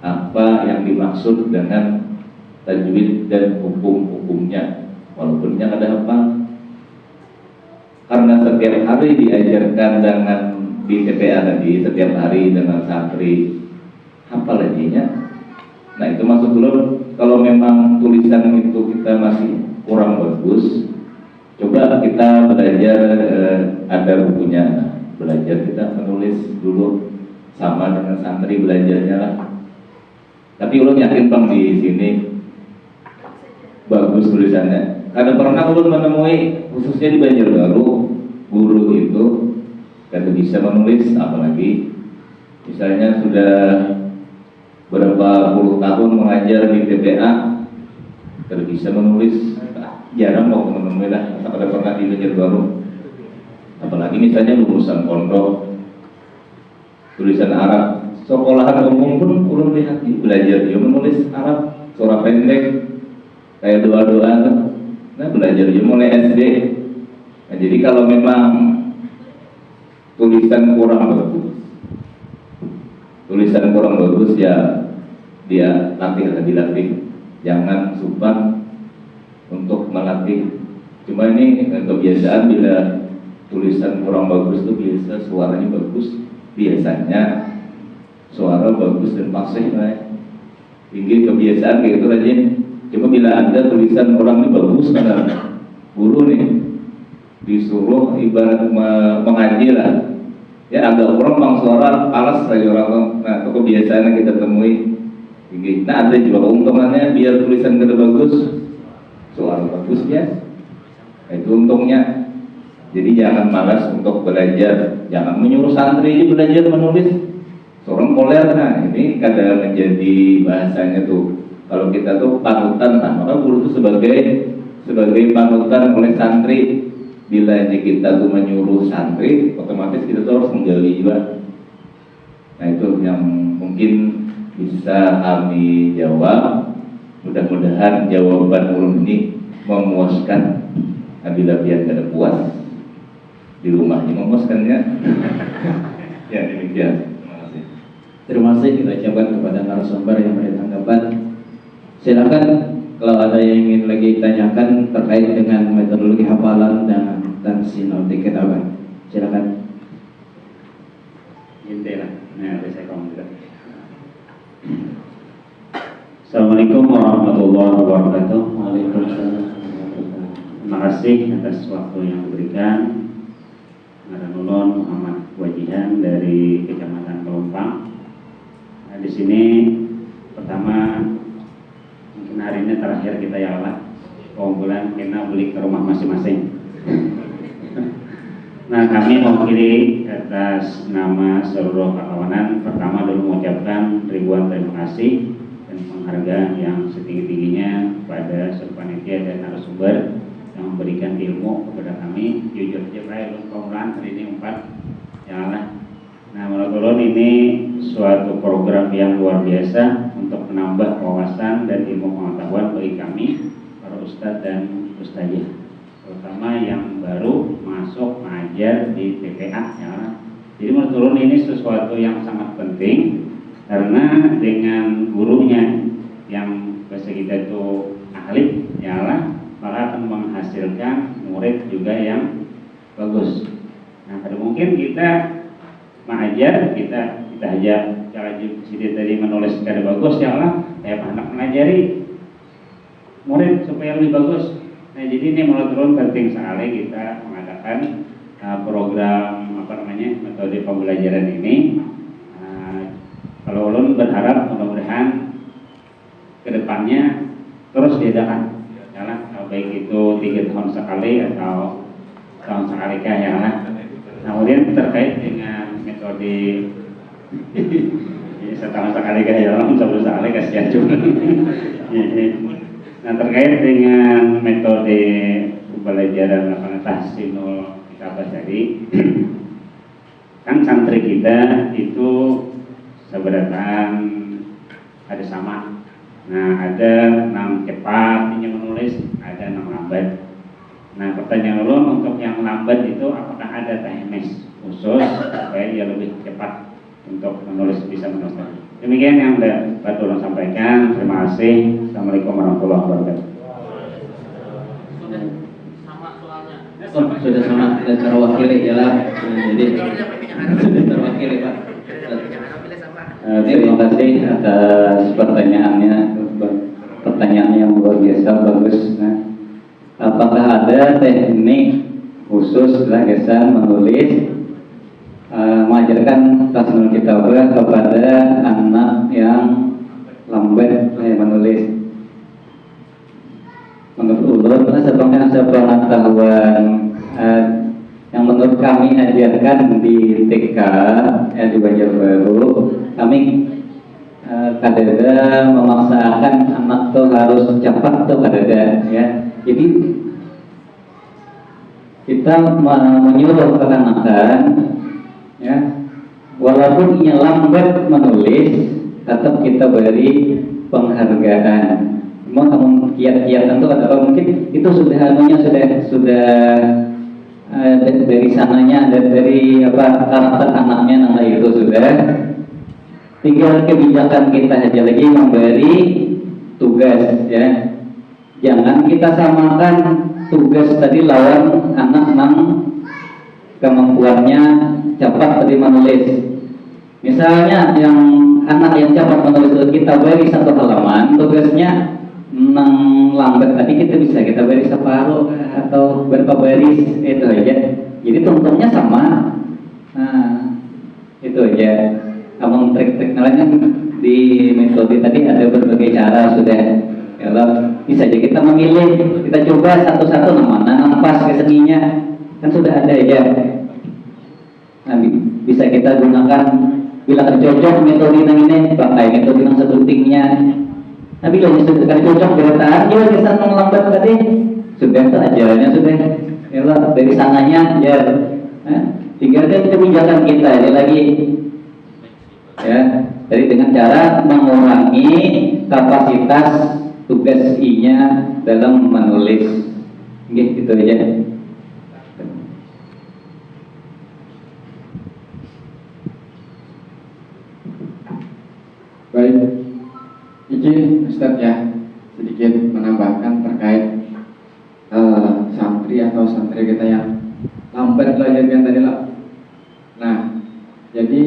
apa yang dimaksud dengan tajwid dan hukum-hukumnya. Walaupun yang ada hafal. Karena setiap hari diajarkan dengan di TPA tadi, setiap hari dengan santri hafal aja. Nah itu maksud dulu. Kalau memang tulisan itu kita masih kurang bagus, coba kita belajar ada bukunya. Nah, belajar kita menulis dulu sama dengan santri belajarnya lah. Tapi ulun yakin bang di sini bagus tulisannya. Karena pernah ulun menemui khususnya di Banjarbaru guru itu kada bisa menulis, apalagi misalnya sudah berapa puluh tahun mengajar di TPA kada bisa menulis. Jarang mau menemui lah, pada pernah di Banjarbaru. Apalagi misalnya lulusan pondok tulisan Arab, sekolahan umum pun ulun lihat belajar dia menulis Arab, surah pendek kayak doa-doa. Nah belajar dia mulai SD. Nah, jadi kalau memang tulisan kurang bagus ya dia dilatih. Jangan sumpah untuk melatih. Cuma ini kebiasaan bila tulisan kurang bagus itu biasa suaranya bagus. Biasanya suara bagus dan fasih lah. Tinggi kebiasaan kayak gitu aja. Cuma bila ada tulisan orang ini bagus karena guru nih disuruh ibarat mengaji lah. Ya agak kurang bang suara alas lagi orang. Nah itu kebiasaan yang kita temui. Tinggi. Nah ada juga keuntungannya biar tulisan kita bagus. Suara bagus ya, itu untungnya. Jadi jangan malas untuk belajar, jangan menyuruh santri belajar menulis. Seorang koler, nah ini kadang menjadi bahasanya tuh. Kalau kita tuh panutan, nah maka guru itu sebagai panutan oleh santri. Bila kita tuh menyuruh santri, otomatis kita tuh harus menjauhi juga. Nah itu yang mungkin bisa kami jawab. Mudah-mudahan jawaban ulun ini memuaskan. Bila biar tidak puas di rumahnya memuaskannya. Ya demikian. Terima kasih kita ucapkan kepada narasumber yang beri tanggapan. Silakan kalau ada yang ingin lagi tanyakan terkait dengan metodologi hafalan dan sinoptik kitabah. Silakan. Jendela. Nah, saya komentar. Assalamualaikum warahmatullahi wabarakatuh. Waalaikumsalam. Terima kasih atas waktu yang diberikan. Ngaran ulun Muhammad Wajihan dari Kecamatan Pelumpang. Nah, di sini pertama mungkin hari ini terakhir kita ya Allah keunggulan kena beli ke rumah masing-masing. Nah, kami mewakili atas nama seluruh kawanan pertama dulu mengucapkan ribuan terima kasih dan penghargaan yang setinggi-tingginya kepada seluruh panitia dan narasumber yang memberikan ilmu kepada kami. Jujur aja baik pemulaan hari ini 4 ya Allah. Nah, menurut ulun ini suatu program yang luar biasa untuk menambah wawasan dan ilmu pengetahuan bagi kami para ustadz dan ustazah, terutama yang baru masuk mengajar di TPA ya Allah. Jadi menurut ulun ini sesuatu yang sangat penting karena dengan gurunya yang bahasa kita itu ahli ya Allah, maka akan menghasilkan murid juga yang bagus. Nah, kalau mungkin kita mengajar, kita aja cara sini tadi menulis secara bagus ya Allah, kayak anak mengajari murid supaya lebih bagus. Nah, jadi ini menurut ulun penting sekali kita mengadakan program metode pembelajaran ini. Kalau ulun berharap mudah-mudahan kedepannya terus diadakan ya lah, baik itu 3 tahun sekali atau tahun sekali ya lah. Nah, kemudian terkait dengan metode setahun sekali ya lah, sebelum sekali kasihan juga. Nah, terkait dengan metode pembelajaran tahsinul kitabah tadi, kan santri kita itu sebenarnya ada sama. Nah, ada 6 cepat yang menulis, ada 6 lambat. Nah, pertanyaan ulun untuk yang lambat itu apakah ada teknis khusus supaya dia lebih cepat untuk menulis, bisa menulis. Demikian yang dapat ulun sampaikan. Terima kasih. Assalamualaikum warahmatullahi wabarakatuh. Oh, sudah sama kita terwakili ya lah. Jadi sudah terwakili Pak. Terima kasih atas pertanyaannya. Pertanyaan yang luar biasa bagus. Nah, apakah ada teknik khusus gagasan menulis mengajarkan tasnul kitabah kepada anak yang lambat menulis? Menurut ulun sepengetahuan yang menurut kami ajarkan di TK di Banjarbaru, kami kadada memaksakan anak tuh harus cepat tuh kadada ya. Jadi kita menyuruh kekanakan ya, walaupun ia lambat menulis, tetap kita beri penghargaan. Namun kiat-kiat tentu atau mungkin itu sudah dari sananya, dari karakter anaknya nama itu sudah. Tinggal kebijakan kita aja lagi memberi tugas ya. Jangan kita samakan tugas tadi lawan anak yang kemampuannya cepat tadi menulis. Misalnya yang anak yang cepat menulis kita beri 1 halaman, tugasnya nang lambat tadi kita beri separuh atau berapa baris itu aja. Jadi tuntungnya sama. Nah, itu aja. Namun trik-trik lainnya di metode tadi ada berbagai cara sudah. Kalau bisa aja kita memilih, kita coba satu-satu mana pas ke seninya kan sudah ada ya. Nah, bisa kita gunakan bila cocok metode ini pakai metode yang sepentingnya. Tapi kalau sudah cocok bertahan, ya bisa melambat tadi sudah itu ajarannya sudah, ya dari sananya ya. Tinggal kebijakan kita ini lagi, ya. Jadi dengan cara mengurangi kapasitas tugas I-nya dalam menulis, gitu aja. Baik. Izin Ustadz ya, sedikit menambahkan terkait santri atau santri kita yang lambat belajarnya tadi lah. Nah, jadi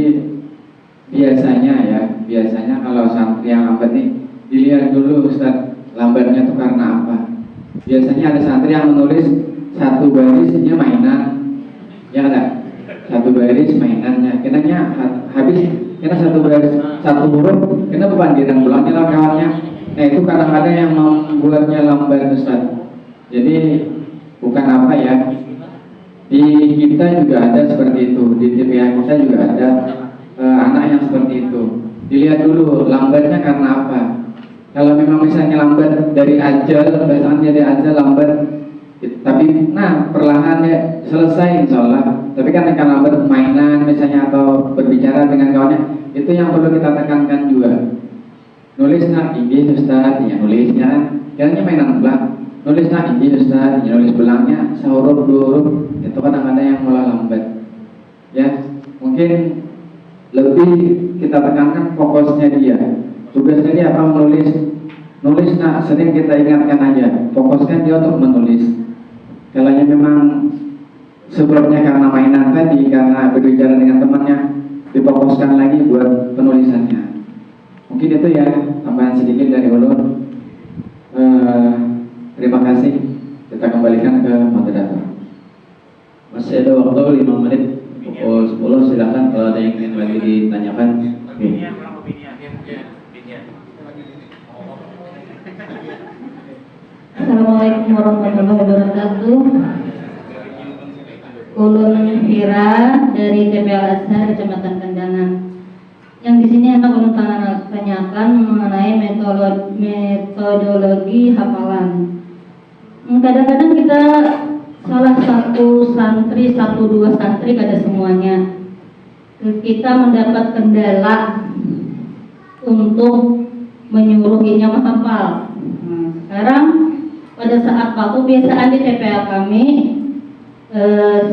biasanya kalau santri yang lambat nih dilihat dulu Ustadz lambatnya itu karena apa. biasanya ada santri yang menulis satu barisnya mainan, ya ada satu baris mainannya, kenanya habis, kena satu baris satu huruf, kena beban dia dan pulangnya lah kawannya. Nah itu kadang-kadang yang membuatnya lambat Ustaz. Jadi bukan apa ya, di kita juga ada seperti itu, di TPA kita juga ada anak yang seperti itu. Dilihat dulu lambatnya karena apa. Kalau memang misalnya lambat dari ajal, misalnya dari ajal lambat, tapi nah perlahan ya selesai insya Allah. Tapi kan akan lambat mainan misalnya atau berbicara dengan kawannya, itu yang perlu kita tekankan juga. Nulis nak ini Ustaz, ya nulisnya kan, kayaknya mainan belang. Nulis nak ini Ustaz, ya nulis belangnya sehuruf dua huruf, itu kadang-kadang yang malah lambat. Ya mungkin lebih kita tekankan fokusnya dia. Tugasnya dia apa? Nulis nah sering kita ingatkan aja, fokuskan dia untuk menulis. Kalau memang sebelumnya karena mainan tadi, karena berbicara dengan temannya, difokuskan lagi buat penulisannya. Mungkin itu ya tambahan sedikit dari ulun. Terima kasih. Kita kembalikan ke moderator. Masih ada waktu 5 menit, pukul 10. Silakan kalau ada yang ingin lagi ditanyakan. Oke. Assalamualaikum warahmatullahi wabarakatuh. Ulun Hira dari TPA Al-Azhar Kecamatan Kendangan. Yang di sini anak ulun tanyakan mengenai metodologi hafalan. Kadang-kadang kita salah satu santri, 1-2 santri kada semuanya, kita mendapat kendala untuk menyuruhinya menghafal. Sekarang pada saat waktu biasaan di TPA kami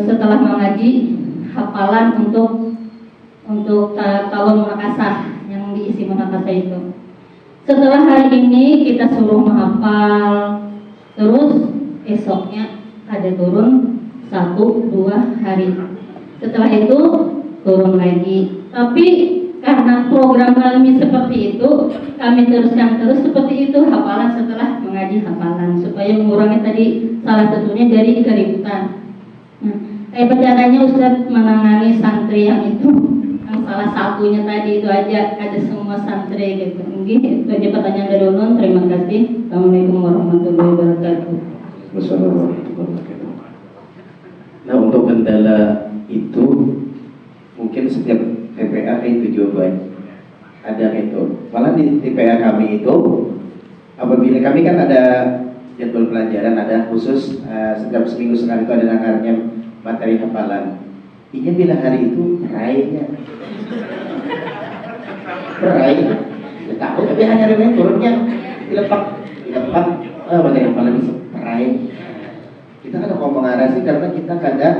setelah mengaji hafalan untuk talon munakasah yang diisi munakasah itu. Setelah hari ini kita suruh menghafal, terus esoknya ada turun 1-2 hari. Setelah itu turun lagi. Tapi karena program kami seperti itu, kami teruskan terus seperti itu hafalan setelah mengaji hafalan supaya mengurangi tadi salah satunya dari keributan. Kayak caranya Ustadz menangani santri yang itu, yang salah satunya tadi itu aja, ada semua santri gitu. Mungkin itu aja pertanyaan dari ulun. Terima kasih. Assalamualaikum warahmatullahi wabarakatuh. Wassalamualaikum warahmatullahi wabarakatuh. Nah untuk kendala itu mungkin setiap TPA itu jawaban ada itu. Malah di TPA kami itu apabila kami kan ada jadwal pelajaran, ada khusus setiap seminggu sekali itu ada namanya materi hafalan. Ini bila hari itu peraihnya peraih ya takut tapi hanya remeh turunnya dilepak materi hafalan bisa peraih. Kita kan mau mengarah sih karena kita kadang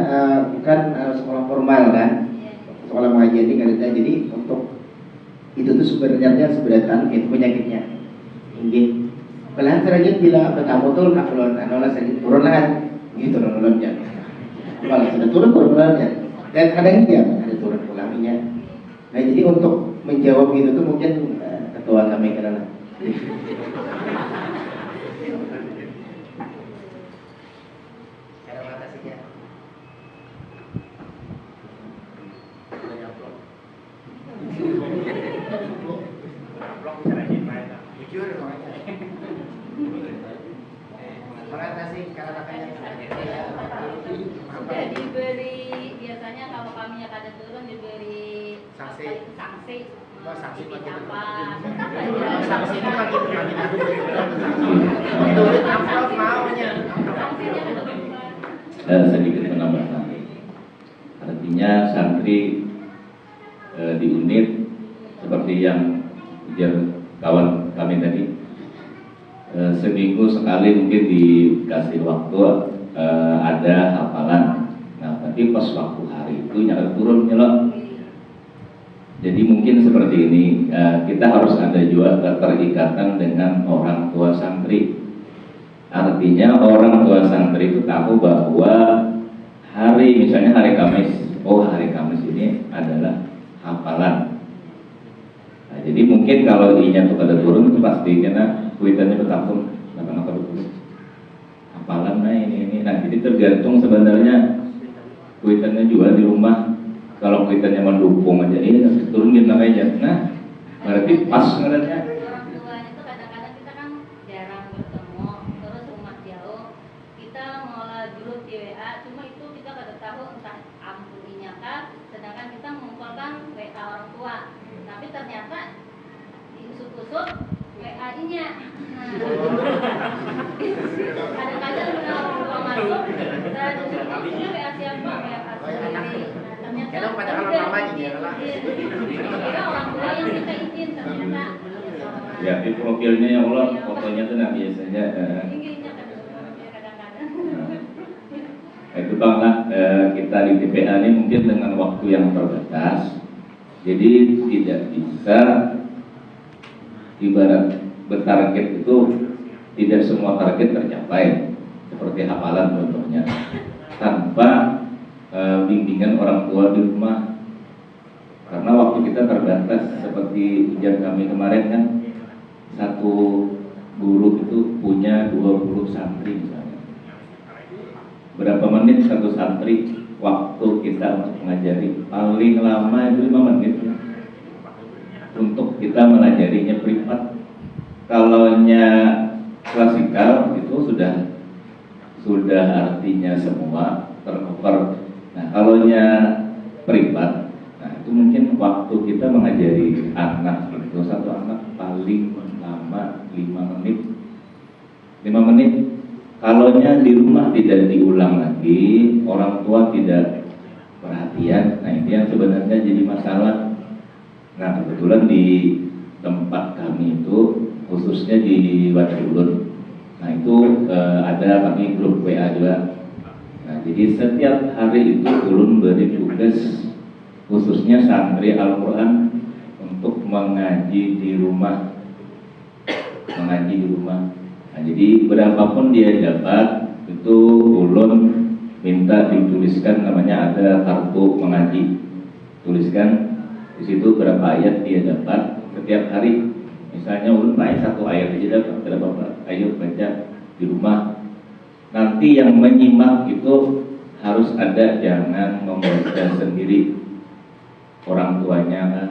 bukan sekolah formal kan, sekolah mengaji ini kan ada. Jadi untuk itu tuh sebenarnya sebenarnya itu penyakitnya tinggi. Belahan seragam bila bertamu turun akulon anola sedikit turun lah gitu nololnya. Kalau sudah turun ya. Dan kadang dia ada turun pulangnya. Nah jadi untuk menjawab itu tuh mungkin ketua kami karena diberi biasanya kalau kami yang ada turun diberi sanksi sanksi apa Sanksi itu turun amplop maunya. Sedikit menambahkan. Artinya santri di unit seperti yang ujar kawan kami tadi, seminggu sekali mungkin dikasih waktu ada hafalan. Nah, tapi pas waktu hari itu nyala turun nyelok. Jadi mungkin seperti ini, kita harus ada juga keterikatan dengan orang tua santri. Artinya orang tua santri itu tahu bahwa misalnya hari Kamis, hari Kamis ini adalah hafalan. Nah, jadi mungkin kalau inya tuh ada turun itu pasti karena kuitannya berlangsung kenapa turun. hafalan nah ini. Nah jadi tergantung sebenarnya kuitannya juga di rumah. Kalau kuitannya mendukung aja, turunin namanya. Nah berarti pas sebenarnya. Orang tuanya itu kadang-kadang kita kan jarang bertemu, terus rumah jauh, kita ngolah grup di WA, cuma itu kita kada tahu entah ampuninya kah, sedangkan kita mengumpulkan WA orang tua, tapi ternyata diusut-usut WA-nya. Nah, kadang-kadang kalau orang tua masuk, kita diusut-usutnya WA siapa, WA sendiri. Ternyata Kadang pada kalau udah mama gitu ya lah. kira orang tua yang kita izin, ternyata Ya di profilnya ya Allah fotonya tuh nah biasanya. tingginya kadang-kadang. Nah, itu Bang lah kita di TPA ini mungkin dengan waktu yang terbatas, jadi tidak bisa ibarat bertarget itu tidak semua target tercapai seperti hafalan contohnya tanpa bimbingan orang tua di rumah, karena waktu kita terbatas. Seperti ujian kami kemarin kan, satu guru itu punya 20 santri misalnya. Berapa menit satu santri waktu kita untuk mengajari? Paling lama itu 5 menit ya. Untuk kita mengajarinya privat. Kalaunya klasikal itu sudah artinya semua tercover. Nah, kalaunya privat, nah itu mungkin waktu kita mengajari anak itu satu anak paling lama 5 menit. 5 menit. Kalaunya di rumah tidak diulang lagi, orang tua tidak perhatian, nah ini yang sebenarnya jadi masalah. Nah kebetulan di tempat kami itu, khususnya di Wadulun, nah itu ada kami grup WA juga. Nah jadi setiap hari itu ulun beri tugas khususnya santri Al-Quran untuk mengaji di rumah. Nah, jadi berapapun dia dapat itu ulun minta dituliskan, namanya ada kartu mengaji, tuliskan di situ berapa ayat dia dapat setiap hari. Misalnya ulun pakai 1 ayat aja dapat berapa, ayo baca di rumah. Nanti yang menyimak itu harus ada, jangan membaca sendiri, orang tuanya kan.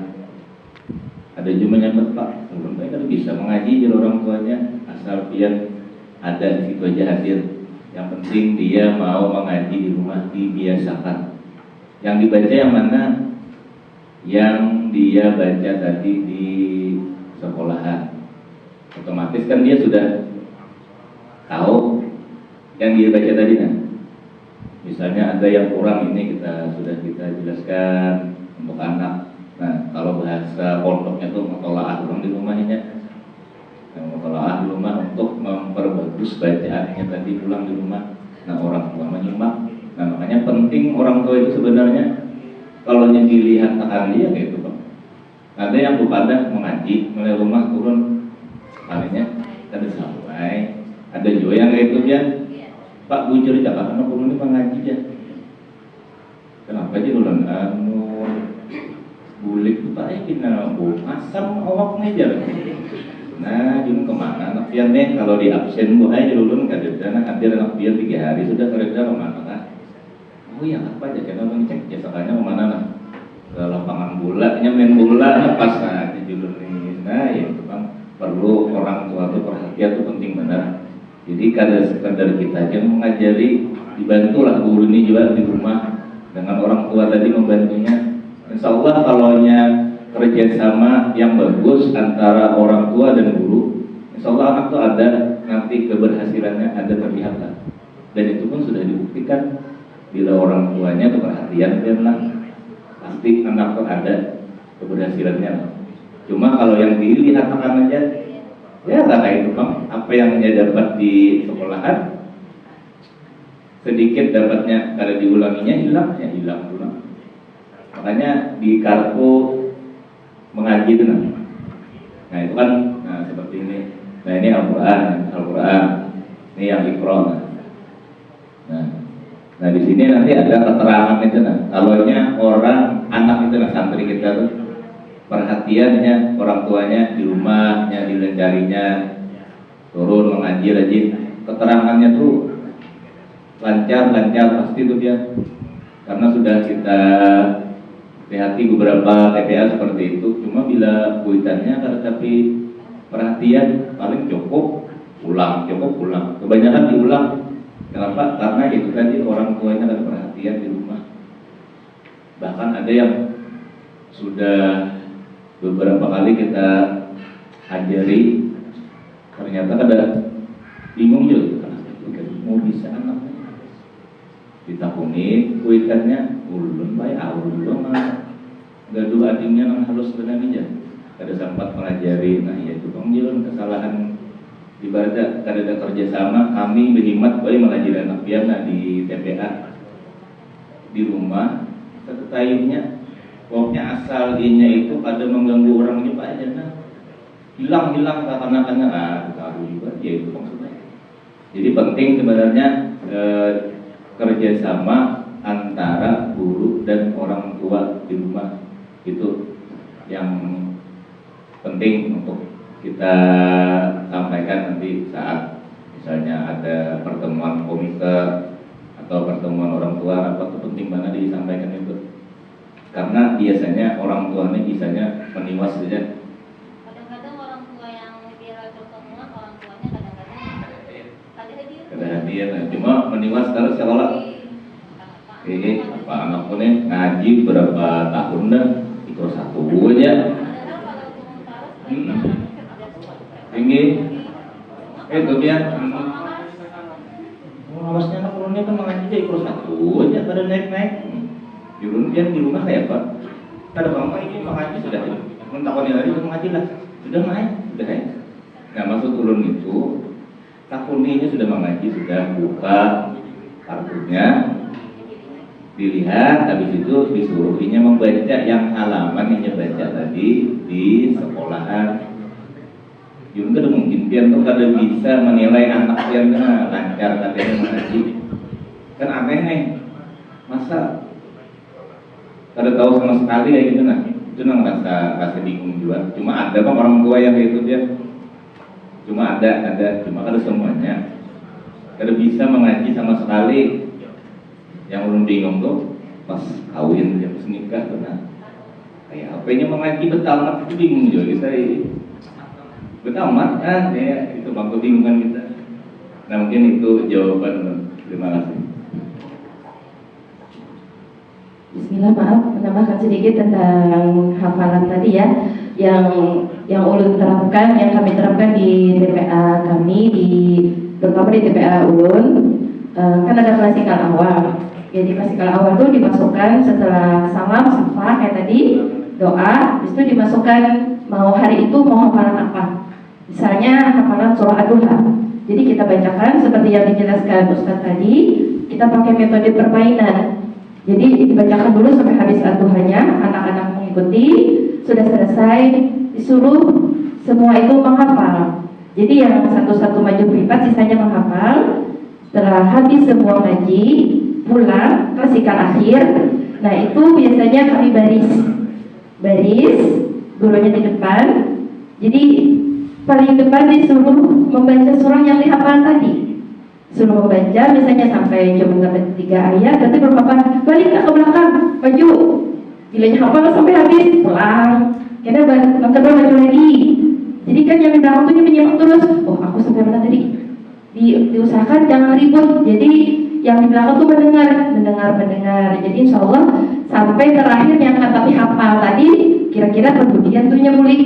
Ada jumlahnya Pak, ulun kan bisa mengaji jadi orang tuanya, asal dia ada di situ aja hadir. Yang penting dia mau mengaji di rumah, dibiasakan. Yang dibaca yang mana? Yang dia baca tadi di sekolahan. Otomatis kan dia sudah tahu yang dia baca tadi kan. Misalnya ada yang kurang, ini sudah kita jelaskan untuk anak. Nah, kalau bahasa pondoknya tuh mutolaah ulang di rumahnya. Mutolaah di rumah untuk memperbagus bacaannya tadi ulang di rumah. Nah, orang tua menyimak. Nah, makanya penting orang tua itu sebenarnya kalau yang dilihat akan dia kayak itu Pak. Ada yang kepada mengaji mulai rumah turun palingnya ada sampai. Ada juga yang kayak itu ya. Pak bujur Jakarta anak turun ini mengaji ya. Kenapa aja ulang bulik itu Pak kena asam awaknya aja. Nah, jum kemana anak pian nih kalau di absen bu aja dulu nggak ada dana hadir anak pian 3 hari sudah kerja kemana kan? Oh ya apa aja karena orang cek jasanya kemana nah? Ke lapangan bola, main bola pas aja dulu nih. Nah ya itu kan perlu orang tua tuh perhatian tuh penting benar. Jadi kada sekadar kita aja mengajari, dibantulah guru ini juga di rumah dengan orang tua tadi membantunya. Insya Allah kalaunya kerjasama yang bagus antara orang tua dan guru, insya Allah anak tuh ada nanti keberhasilannya ada terlihat lah. Dan itu pun sudah dibuktikan bila orang tuanya tuh perhatian dan pasti anak tuh ada keberhasilannya. Cuma kalau yang dilihat akan aja, ya nggak kayak itu Bang. Apa yang dia dapat di sekolahan sedikit dapatnya, kalau diulanginya hilang ya hilang. Makanya di kartu mengaji itu nah itu kan seperti ini. Nah ini Al-Quran ini yang Iqra. Nah di sini nanti ada keterangan itu kalaunya orang anak itu santri kita tuh perhatiannya orang tuanya di rumahnya dilencarinya turun mengaji rajin, keterangannya tuh lancar pasti itu dia, karena sudah kita lihati beberapa TPA seperti itu. Cuma bila kuitannya tapi perhatian paling cukup ulang, kebanyakan diulang. Kenapa? Karena itu tadi orang tuanya ada perhatian di rumah. Bahkan ada yang sudah beberapa kali kita ajari, ternyata ada bingung juga, mau bisa anaknya ditakuni kuitannya ulun baik ulun mah gaduh adingnya nang halus benar aja. Kada sempat mengajari, nah ya itu bang jalan kesalahan ibaratnya kada ada kerjasama kami berhimat baik mengajari anak piana di TPA di rumah tetayunya. Pokoknya asal inya itu pada mengganggu orangnya pak aja nah hilang karena taruh juga ya itu maksudnya. Jadi penting sebenarnya kerjasama antara guru dan orang tua di rumah itu yang penting untuk kita sampaikan nanti saat misalnya ada pertemuan komite atau pertemuan orang tua apa itu penting banget disampaikan itu. Karena biasanya orang tuanya bisanya meniwas saja. Kadang-kadang orang tua yang viral pertemuan orang tuanya kadang-kadang Kada hadir, cuma meniwas terus sekolah. Apa anakku nih ngaji berapa tahun dah ikut satu aja. Tinggi. Itu dia. Awasnya anak ulunnya kan mengaji ikut satu aja pada naik. Jurun dia di rumah kayak apa? Kada bangsa ini mengaji sudah. Mentakoni lagi mengaji lah. Sudah naik. Nah maksud ulun itu takuninya sudah mengaji, sudah buka kartunya, dilihat, habis itu disuruhinya membaca yang halaman yang baca tadi di sekolahan. Jurun kada mungkin pian tuh kada bisa menilai anak pian lancar katanya mengaji. Kan aneh nih. Masa kada tahu sama sekali kayak gitu nah itu nang rasa bingung juga. Cuma ada bang orang tua yang kayak itu dia, cuma ada cuma kada semuanya kada bisa mengaji sama sekali. Yang ulun bingung tuh pas kawin dia pas nikah tuh nah kayak apanya mengaji betamat itu bingung juga kita betamat kan ya itu bang kebingungan kita. Nah mungkin itu jawaban. Terima kasih. Bismillah, maaf menambahkan sedikit tentang hafalan tadi ya, yang ulun terapkan, yang kami terapkan di TPA kami, terutama di TPA ulun, kan ada klasikal awal. Jadi klasikal awal itu dimasukkan setelah salam, safa kayak tadi, doa, itu dimasukkan mau hari itu mau hafalan apa. Misalnya hafalan surah Ad-Duha. Jadi kita bacakan seperti yang dijelaskan Ustaz tadi, kita pakai metode permainan. Jadi dibacakan dulu sampai habis Ad-Duhanya, anak-anak mengikuti, sudah selesai disuruh semua itu menghafal. Jadi yang satu-satu maju privat, sisanya menghafal. Setelah habis semua ngaji, pulang klasikal akhir. Nah itu biasanya kami baris, gurunya di depan. Jadi paling depan disuruh membaca surah yang dihafal tadi. Suruh membaca misalnya sampai cuma dapat 3 ayat, berarti berapa? Balik ke belakang, maju. Bila hafal sampai habis, pulang. Karena yang kedua maju lagi. Jadi kan yang di belakang tuh menyimak terus. Oh aku sampai mana tadi? Diusahakan jangan ribut. Jadi yang di belakang tuh mendengar. Jadi insya Allah sampai terakhir yang kami hafal tadi, kira-kira kemudian tuh nyambuli.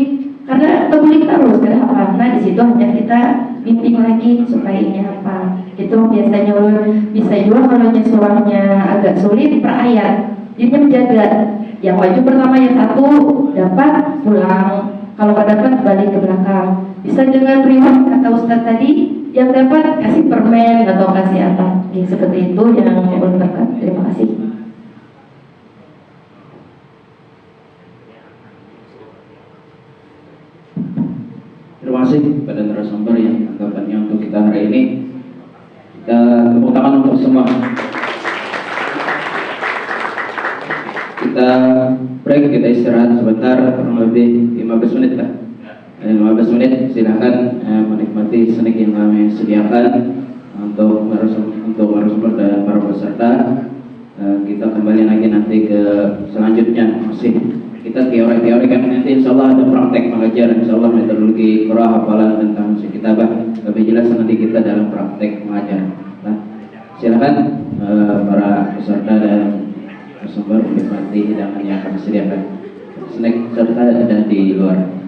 Karena terguling terus kada hafal. Nah di situ hanya kita bimbing lagi supaya ini hafal. Itu biasanya bisa juga kalau surahnya agak sulit per ayat. Jadi menjaga yang maju pertama yang satu dapat pulang. Kalau nggak dapat balik ke belakang. Bisa dengan reward kata Ustaz tadi, yang dapat kasih permen atau kasih apa. Ya, seperti itu yang ulun dapat. Terima kasih. Terima kasih kepada narasumber yang anggapannya untuk kita hari ini. Kita tepuk tangan untuk semua. Kita break, kita istirahat sebentar, kurang lebih 15 menit lah. 15 menit, silahkan menikmati snack yang kami sediakan. untuk narasumber dan para peserta. Kita kembali lagi nanti ke selanjutnya, masih kita teori-teori kan, nanti insya Allah ada praktek mengajar, insya Allah metodologi qiraah, hafalan tentang kitabah lebih jelas nanti kita dalam praktek mengajar. Nah, silakan para peserta dan narasumber menikmati hidangan yang kami sediakan. Snack serta ada di luar.